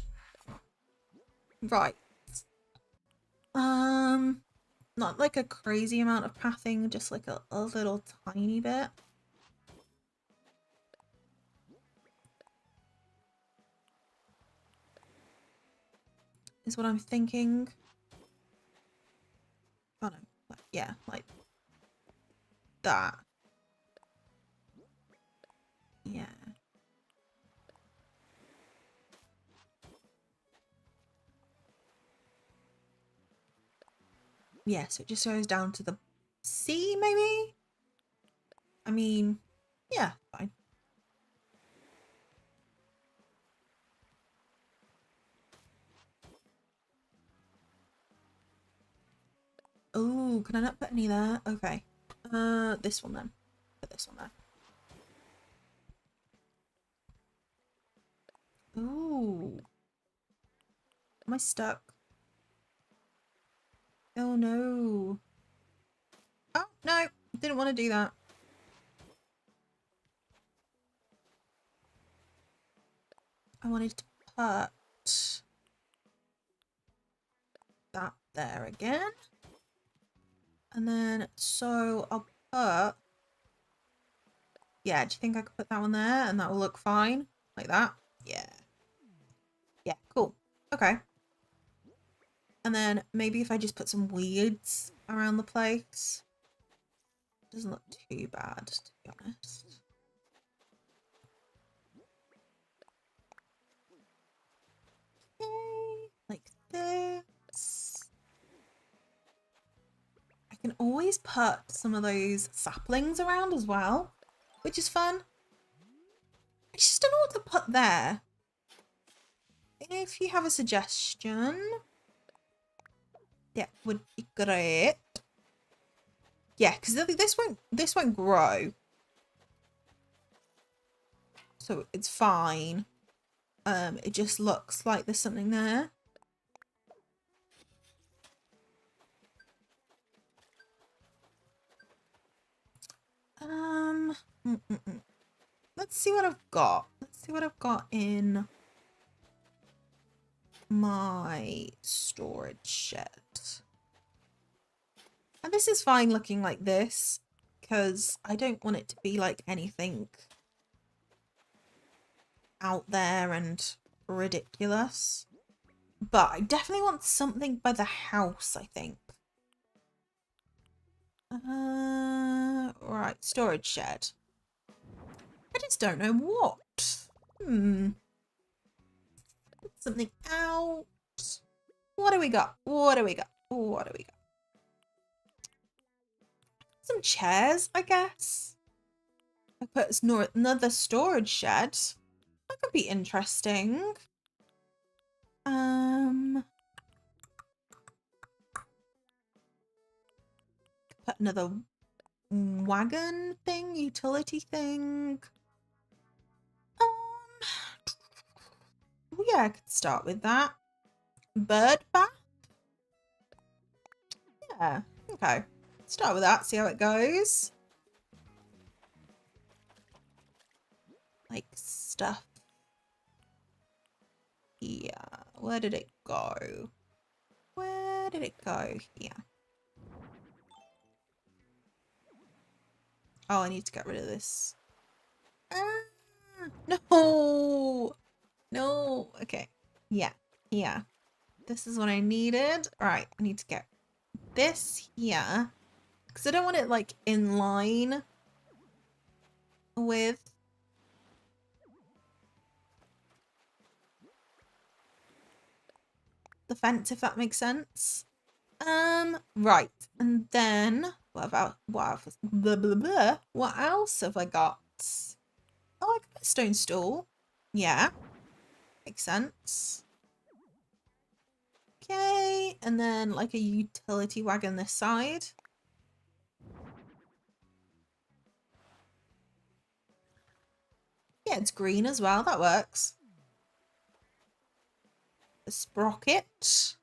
Right. Not like a crazy amount of pathing, just like a little tiny bit. Is what I'm thinking. Oh no. Yeah, like that. Yeah. Yeah, so it just goes down to the sea, maybe? I mean, yeah, fine. Oh, can I not put any there? Okay. This one then. Put this one there. Ooh. Am I stuck? Oh no. Oh no, didn't want to do that. I wanted to put that there again. And then, so I'll put, yeah, do you think I could put that one there and that will look fine? Like that? Yeah. Yeah, cool. Okay. And then maybe if I just put some weeds around the place. Doesn't look too bad, to be honest. Okay, like this. I can always put some of those saplings around as well, which is fun. I just don't know what to put there. If you have a suggestion, that would be great. Yeah, because this won't grow, so it's fine. It just looks like there's something there. Let's see what I've got. Let's see what I've got in my storage shed. And this is fine looking like this because I don't want it to be like anything out there and ridiculous. But I definitely want something by the house, I think. Right, storage shed. I just don't know what. Something out. What do we got? What do we got? What do we got? Some chairs, I guess. I put another storage shed. That could be interesting. Put another wagon thing, utility thing. Yeah, I could start with that. Bird bath? Yeah, okay. Start with that, see how it goes. Like stuff. Yeah, where did it go? Where did it go? Here. Oh, I need to get rid of this. No! No! Okay. Yeah. Yeah. This is what I needed. Alright, I need to get this here. Because I don't want it, like, in line with the fence, if that makes sense. Right. And then, what else have I got? Oh, I can put a stone stool. Yeah. Makes sense. Okay, and then like a utility wagon this side. Yeah, it's green as well. That works. A sprocket.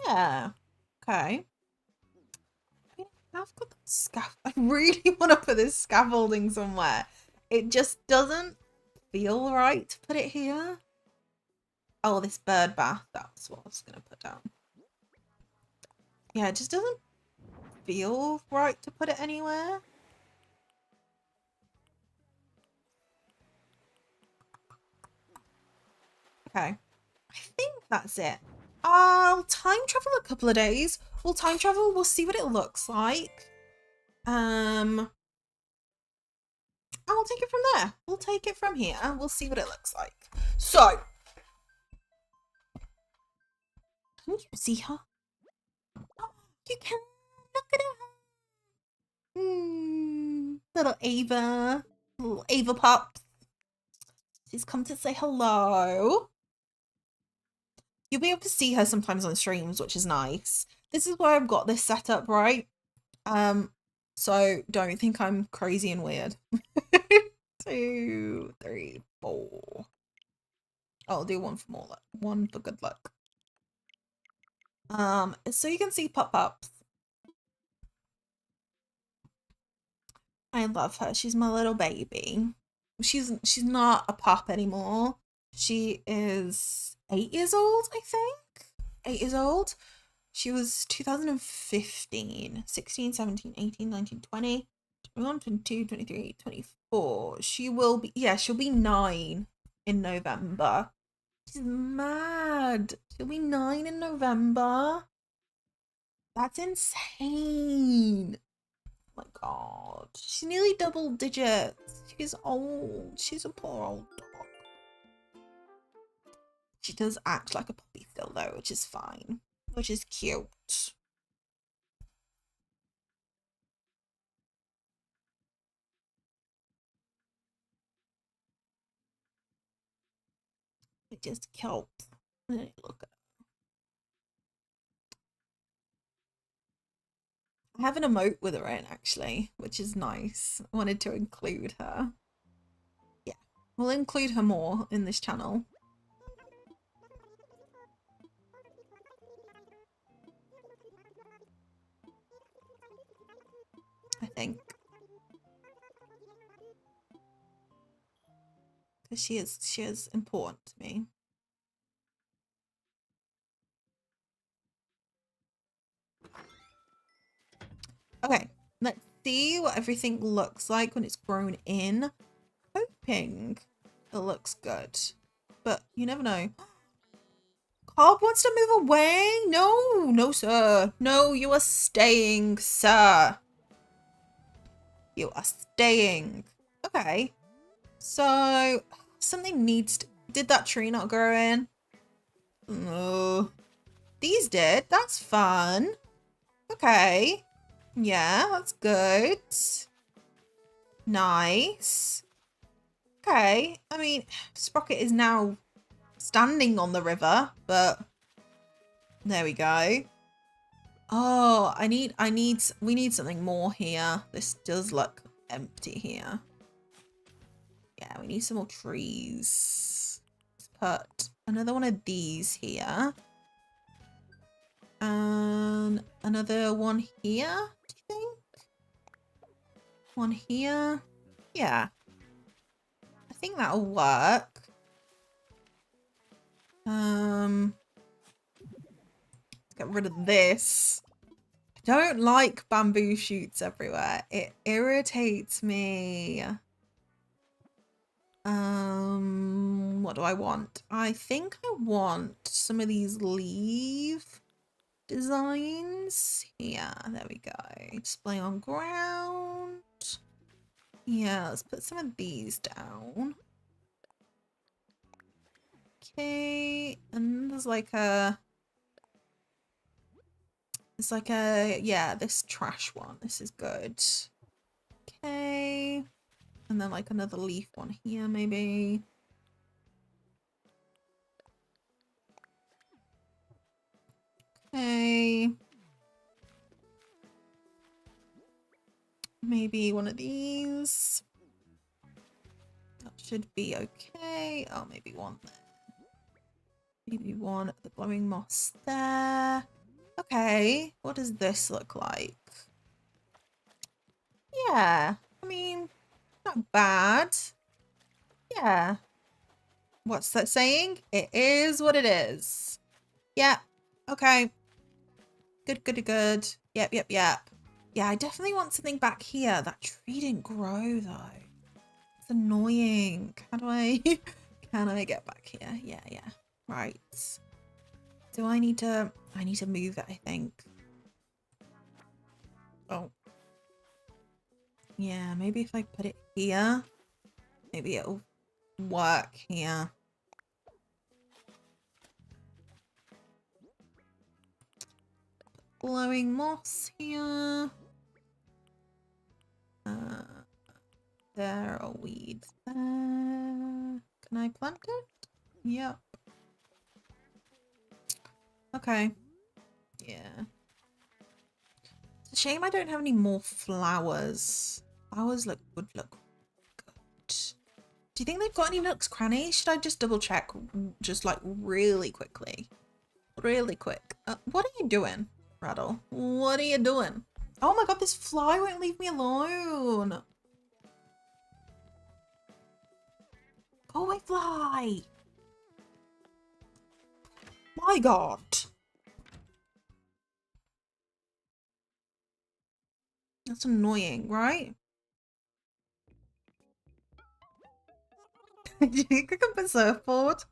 Yeah. Okay. I've got the I really want to put this scaffolding somewhere. It just doesn't feel right to put it here. Oh, this bird bath. That's what I was going to put down. Yeah, it just doesn't feel right to put it anywhere. Okay. I think that's it. I'll time travel a couple of days. We'll time travel. We'll see what it looks like. And we'll take it from there. We'll take it from here. We'll see what it looks like. So, can you see her? Oh, you can look at her. Little Ava. Little Ava pups. She's come to say hello. You'll be able to see her sometimes on streams, which is nice. This is why I've got this set up, right? So don't think I'm crazy and weird. 2, 3, 4. I'll do one for more luck. One for good luck. So you can see pop-ups. I love her. She's my little baby. she's not a pup anymore. She is 8 years old, I think. 8 years old. She was 2015, 16, 17, 18, 19, 20, 21, 22, 23, 24. She will be, yeah, she'll be 9 in November. She's mad. She'll be 9 in November. That's insane. Oh my god. She's nearly double digits. She's old. She's a poor old dog. She does act like a puppy still though, which is fine. Which is cute. Which is cute. Look at I have an emote with her in actually, which is nice. I wanted to include her. Yeah, we'll include her more in this channel. I think. Because she is important to me. Okay, let's see what everything looks like when it's grown in. Hoping it looks good, but you never know. Cobb wants to move away? No, no, sir. No, you are staying, sir. You are staying. Okay. So, something needs to... Did that tree not grow in? No. These did. That's fun. Okay. Yeah, that's good. Nice. Okay. I mean, Sprocket is now standing on the river, but there we go. Oh, we need something more here. This does look empty here. Yeah, we need some more trees. Let's put another one of these here. And another one here, do you think? One here. Yeah. I think that'll work. Get rid of this. I don't like bamboo shoots everywhere. It irritates me. What do I want? I think I want some of these leaf designs. Yeah, there we go. Display on ground. Yeah, let's put some of these down. Okay, and there's like a... It's like a... Yeah, this trash one. This is good. Okay. And then like another leaf one here, maybe. Okay. Maybe one of these. That should be okay. Oh, maybe one there. Maybe one at the glowing moss there. Okay. What does this look like? Yeah. I mean, not bad. Yeah. What's that saying? It is what it is. Yeah. Okay. Good, good, good. Yep, yep, yep. Yeah, I definitely want something back here. That tree didn't grow though. It's annoying. How do I can I get back here? Yeah, yeah. Right. Do I need to move it, I think. Oh. Yeah, maybe if I put it here, maybe it'll work here. Glowing moss here. There are weeds there. Can I plant it? Yep. Okay. Yeah. It's a shame I don't have any more flowers. Flowers would look good. Do you think they've got any nooks crannies? Should I just double check just like really quickly? Really quick. What are you doing, Rattle? What are you doing? Oh my god, this fly won't leave me alone. Go away, fly. My God. That's annoying, right? Do you think I can put a surfboard?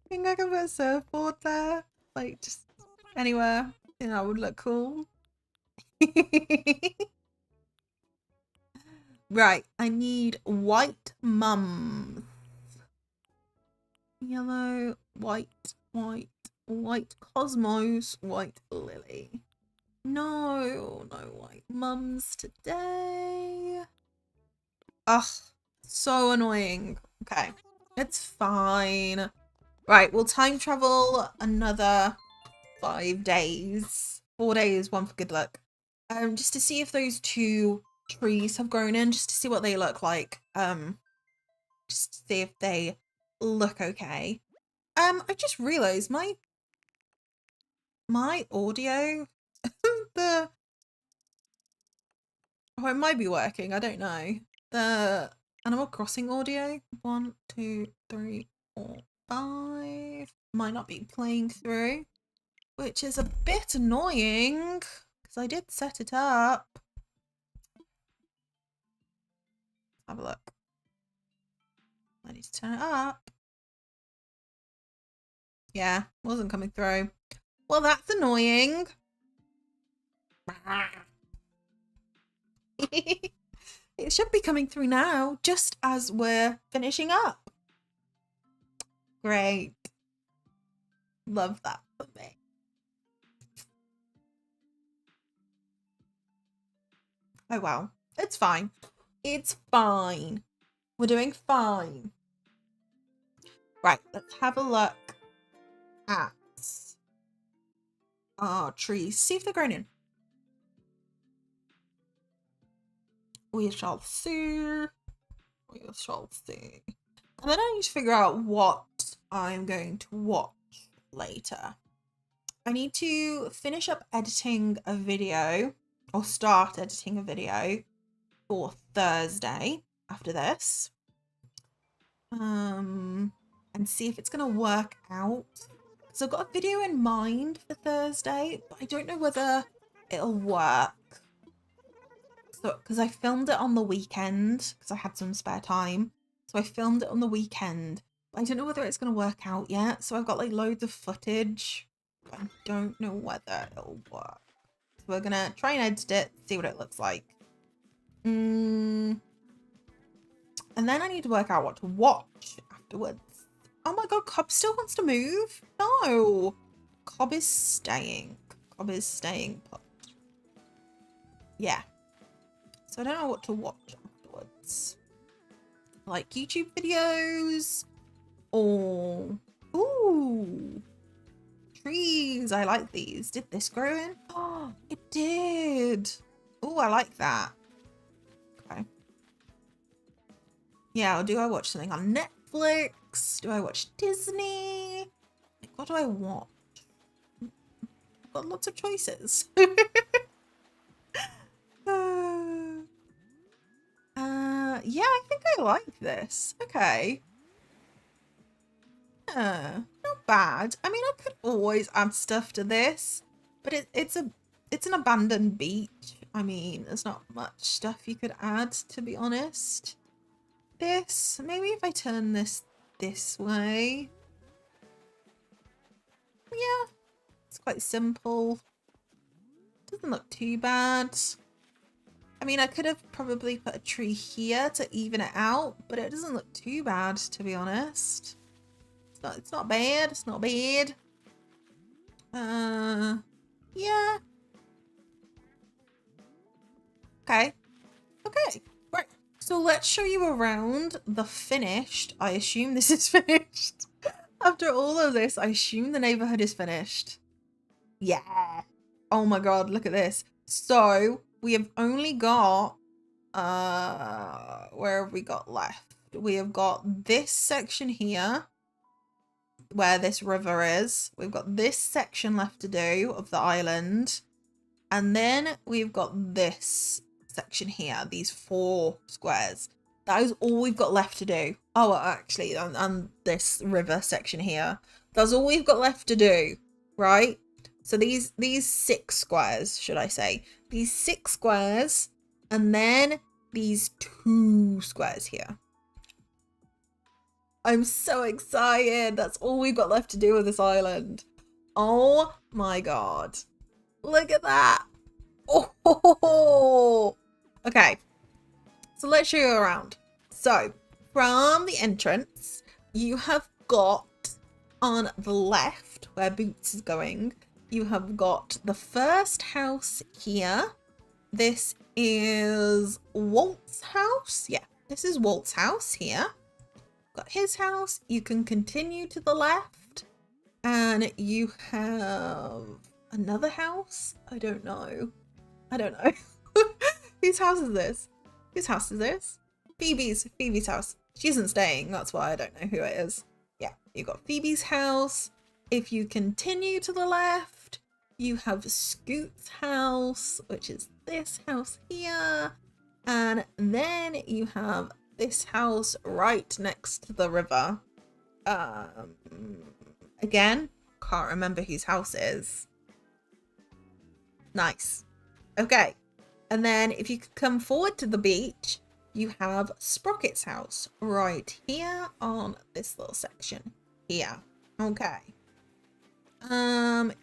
Think I can put a surfboard there? Like, just anywhere. You know, would look cool. Right, I need white mums. Yellow, white, white, white cosmos, white lily. No, no white mums today. Ugh, so annoying. Okay, it's fine. Right, we'll time travel another 5 days. 4 days, one for good luck. Just to see if those 2 trees have grown in, just to see what they look like. Just to see if they look okay. I just realised my audio, the it might be working, I don't know. The Animal Crossing audio, 1, 2, 3, 4, 5, might not be playing through, which is a bit annoying because I did set it up. Have a look. I need to turn it up. Yeah, wasn't coming through. Well, that's annoying. It should be coming through now, just as we're finishing up. Great. Love that for me. Oh, well. It's fine. It's fine. We're doing fine. Right, let's have a look at our trees. See if they're growing in. We shall see. We shall see. And then I need to figure out what I'm going to watch later. I need to finish up editing a video, or start editing a video for Thursday after this. And see if it's going to work out. So I've got a video in mind for Thursday, but I don't know whether it'll work. So, because I filmed it on the weekend, because I had some spare time. So I filmed it on the weekend, but I don't know whether it's going to work out yet. So I've got like loads of footage, but I don't know whether it'll work. So we're going to try and edit it, see what it looks like. And then I need to work out what to watch afterwards. Oh my God, Cobb still wants to move? No. Cobb is staying. Cobb is staying put. Yeah. So I don't know what to watch afterwards. Like YouTube videos or... Ooh. Trees. I like these. Did this grow in? Oh, it did. Oh, I like that. Okay. Yeah, or do I watch something on Netflix? Do I watch Disney? Like, what do I watch? I've got lots of choices. Yeah, I think I like this. Okay. Not bad. I mean, I could always add stuff to this, but it's an abandoned beach. I mean, there's not much stuff you could add, to be honest. This, maybe if I turn this way. Yeah, it's quite simple. Doesn't look too bad. I mean, I could have probably put a tree here to even it out, but it doesn't look too bad, to be honest. It's not bad. It's not bad. Yeah. Okay. Okay. Right. So let's show you around the finished. I assume this is finished. After all of this, I assume the neighborhood is finished. Yeah. Oh my God, look at this. So we have only got, where have we got left? We have got this section here where this river is. We've got this section left to do of the island. And then we've got this section here, these 4 squares. That is all we've got left to do. Oh, well, actually, on this river section here, that's all we've got left to do, right? So these 6 squares, should I say, these 6 squares, and then these 2 squares here. I'm so excited. That's all we've got left to do with this island. Oh my god. Look at that. Oh, okay. So let's show you around. So from the entrance, you have got on the left where Boots is going, you have got the first house here. This is Walt's house. Yeah, this is Walt's house here. Got his house. You can continue to the left and you have another house. I don't know. Whose house is this? Whose house is this? Phoebe's house. She isn't staying, that's why I don't know who it is. Yeah, you got Phoebe's house. If you continue to the left, you have Scoot's house, which is this house here. And then you have this house right next to the river. Again, can't remember whose house it is. Nice. Okay. And then if you come forward to the beach, you have Sprocket's house right here on this little section here. Okay.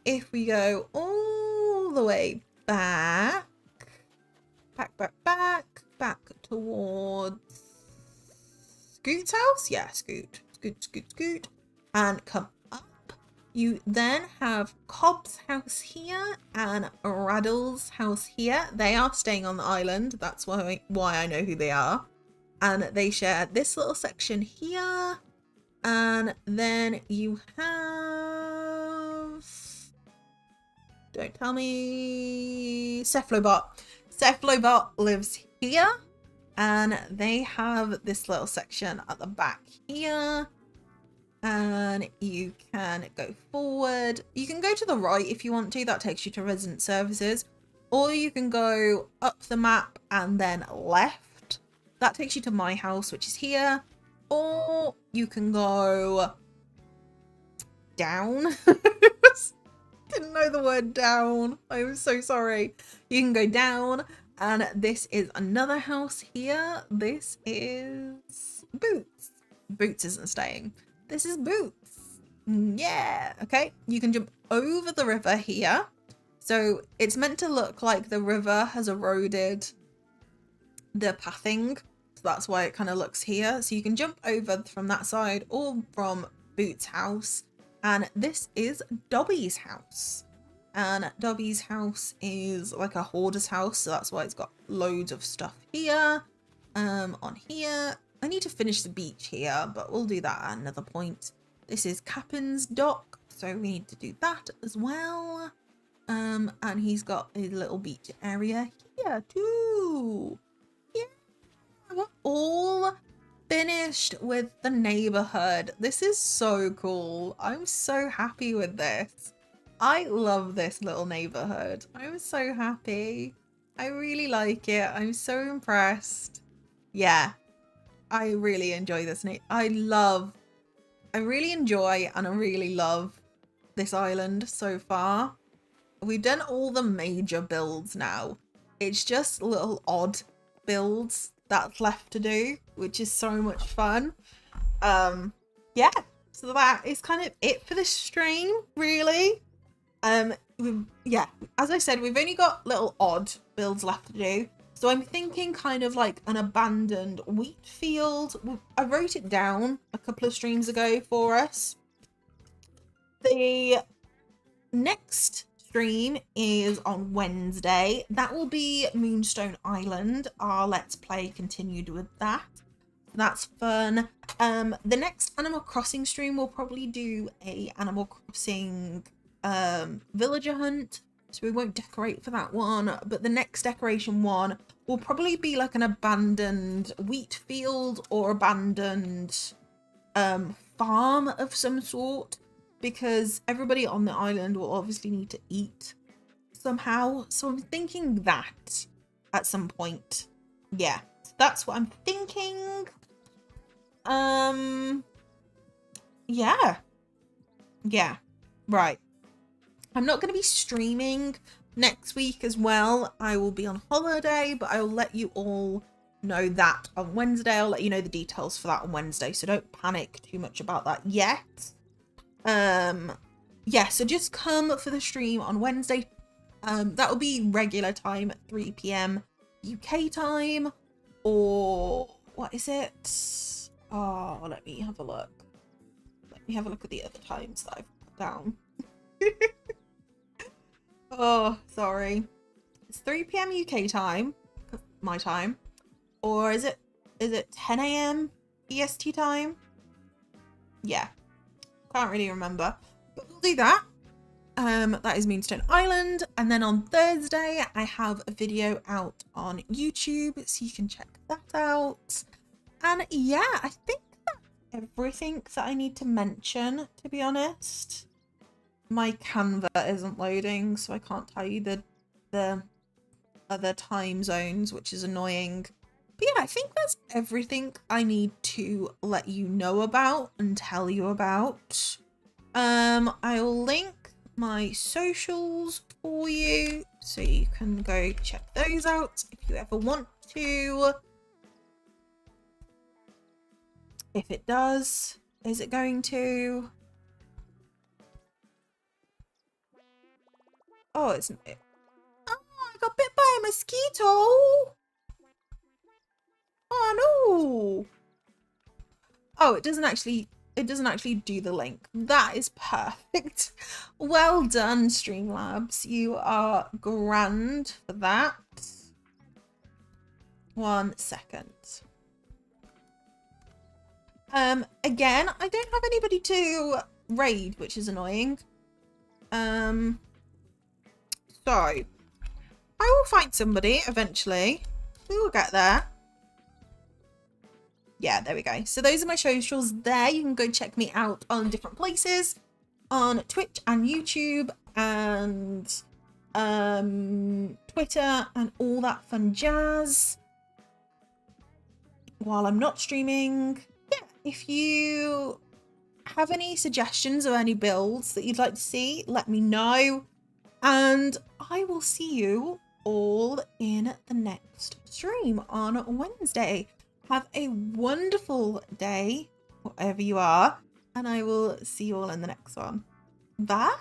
If we go all the way back towards Scoot's house. Yeah, Scoot. And come up. You then have Cobb's house here and Raddle's house here. They are staying on the island. That's why I know who they are. And they share this little section here. And then you have... Don't tell me... Cephalobot. Cephalobot lives here. And they have this little section at the back here. And you can go forward. You can go to the right if you want to. That takes you to resident services. Or you can go up the map and then left. That takes you to my house, which is here. Or you can go down. Didn't know the word down. I'm so sorry. You can go down. And this is another house here. This is Boots. Boots isn't staying. This is Boots. Yeah. Okay. You can jump over the river here. So it's meant to look like the river has eroded the pathing. So that's why it kind of looks here. So you can jump over from that side or from Boots' house. And this is Dobby's house. And Dobby's house is like a hoarder's house. So that's why it's got loads of stuff here. On here. I need to finish the beach here, but we'll do that at another point. This is Captain's dock, so we need to do that as well. And he's got his little beach area here too. Yeah, we're all finished with the neighborhood. This is so cool. I'm so happy with this. I love this little neighborhood. I'm so happy. I really like it. I'm so impressed. Yeah. I really enjoy this. I really enjoy and I really love this island so far. We've done all the major builds now. It's just little odd builds that's left to do, which is so much fun. Yeah, so that is kind of it for this stream, really. Yeah, as I said, we've only got little odd builds left to do. So I'm thinking kind of like an abandoned wheat field. I wrote it down a couple of streams ago for us. The next stream is on Wednesday. That will be Moonstone Island. Our Let's Play continued with that. That's fun. The next Animal Crossing stream will probably do a Animal Crossing villager hunt. So we won't decorate for that one, but the next decoration one will probably be like an abandoned wheat field or abandoned farm of some sort, because everybody on the island will obviously need to eat somehow. So I'm thinking that at some point. Yeah, So that's what I'm thinking. Yeah. Yeah. Right. I'm not going to be streaming next week as well. I will be on holiday, but I will let you all know that on Wednesday. I'll let you know the details for that on Wednesday, so don't panic too much about that yet. Yeah, so just come for the stream on Wednesday. That will be regular time at 3 p.m. UK time, or what is it? Oh, let me have a look. Let me have a look at the other times that I've put down. Oh, sorry. It's 3 p.m. UK time, my time, or is it 10 a.m. EST time? Yeah, can't really remember, but we'll do that. That is Moonstone Island, and then on Thursday I have a video out on YouTube, so you can check that out. And yeah, I think that's everything that I need to mention, to be honest. My Canva isn't loading, so I can't tell you the other time zones, which is annoying. But yeah, I think that's everything I need to let you know about and tell you about. I'll link my socials for you, so you can go check those out if you ever want to. If it does, is it going to? Oh, it's... Oh, I got bit by a mosquito! Oh, no! Oh, it doesn't actually do the link. That is perfect. Well done, Streamlabs. You are grand for that. 1 second. Again, I don't have anybody to raid, which is annoying. So, I will find somebody eventually. We will get there. Yeah, there we go. So those are my socials there. You can go check me out on different places. On Twitch and YouTube and Twitter and all that fun jazz. While I'm not streaming. Yeah, if you have any suggestions or any builds that you'd like to see, let me know. And I will see you all in the next stream on Wednesday. Have a wonderful day, wherever you are, and I will see you all in the next one. Bye!